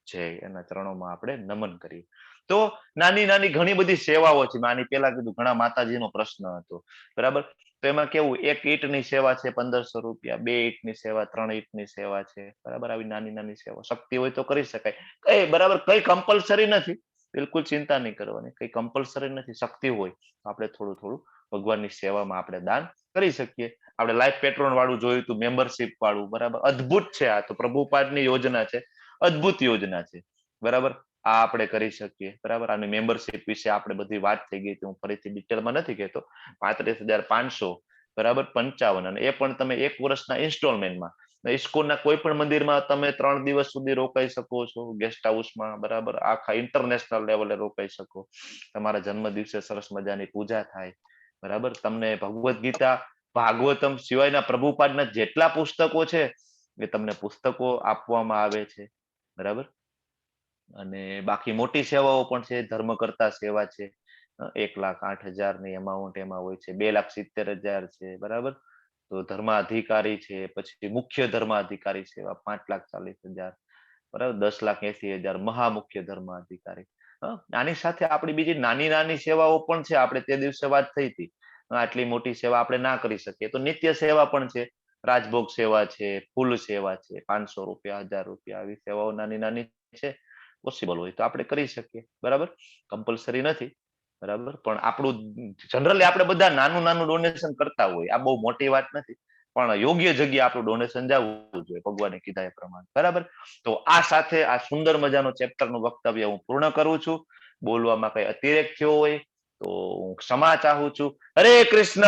જય. એના ચરણોમાં આપણે નમન કરીએ. તો નાની નાની ઘણી બધી સેવાઓ છે. આની પહેલા કીધું ઘણા માતાજીનો પ્રશ્ન હતો. બરાબર, તો એમાં કેવું, 1 ઈંટની સેવા છે 1500 રૂપિયા, 2 ઈંટની સેવા, 3 ઈંટની સેવા છે. બરાબર, આવી નાની નાની સેવા શક્તિ હોય તો કરી શકાય. કઈ બરાબર કઈ કમ્પલસરી નથી, બિલકુલ ચિંતા નહીં કરવાની. કઈ કમ્પલસરી નથી. શક્તિ હોય તો આપણે થોડું થોડું ભગવાનની સેવામાં આપણે દાન કરી શકીએ. આપણે લાઈફ પેટ્રોન વાળું જોયું હતું, મેમ્બરશિપ વાળું. બરાબર, અદ્ભુત છે. આ તો પ્રભુપાદની યોજના છે, અદ્ભુત યોજના છે. બરાબર, આ આપણે કરી શકીએ. બરાબર, આની મેમ્બરશિપ વિશે આપણે બધી વાત થઈ ગઈ હતી, હું ફરીથી ડિટેલમાં નથી કહેતો. 35,500 બરાબર 55, અને એ પણ તમે 1 વર્ષના ઇન્સ્ટોલમેન્ટમાં. ઇસ્કોનના કોઈ પણ મંદિરમાં તમે 3 દિવસ સુધી રોકાઈ શકો છો, ગેસ્ટ હાઉસમાં. બરાબર, આખા ઇન્ટરનેશનલ લેવલે રોકાઈ શકો. તમારા જન્મ દિવસે સરસ મજાની પૂજા થાય. બરાબર, તમને ભગવદ્ ગીતા, ભાગવતમ સિવાયના પ્રભુપાદના જેટલા પુસ્તકો છે એ તમને પુસ્તકો આપવામાં આવે છે. બરાબર, અને બાકી મોટી સેવાઓ પણ છે. ધર્મકર્તા સેવા છે, 1,08,000ની અમાઉન્ટ એમાં હોય છે. 2,70,000 છે. બરાબર, તો ધર્માધિકારી છે, પછી મુખ્ય ધર્માધિકારી સેવા 5,40,000. બરાબર, 10,80,000 મહામુખ્ય ધર્માધિકારી. આની સાથે આપણી બીજી નાની નાની સેવાઓ પણ છે. આપણે તે દિવસે વાત થઈ હતી, આટલી મોટી સેવા આપણે ના કરી શકીએ તો નિત્ય સેવા પણ છે. રાજભોગ સેવા છે, ફૂલ સેવા છે, 500 રૂપિયા, 1000 રૂપિયા, આવી સેવાઓ નાની નાની છે. પોસિબલ હોય તો આપણે કરી શકીએ. બરાબર, કમ્પલસરી નથી. બરાબર, પણ આપણું જનરલી આપણે બધા નાનું નાનું ડોનેશન કરતા હોય. આ બહુ મોટી વાત નથી, પણ યોગ્ય જગ્યાએ આપણું ડોનેશન જવું જોઈએ ભગવાને કીધા એ પ્રમાણે. બરાબર, તો આ સાથે આ સુંદર મજાનો ચેપ્ટરનું વક્તવ્ય હું પૂર્ણ કરું છું. બોલવામાં કઈ અતિરેક થયો હોય તો હું ક્ષમા ચાહું છું. હરે કૃષ્ણ.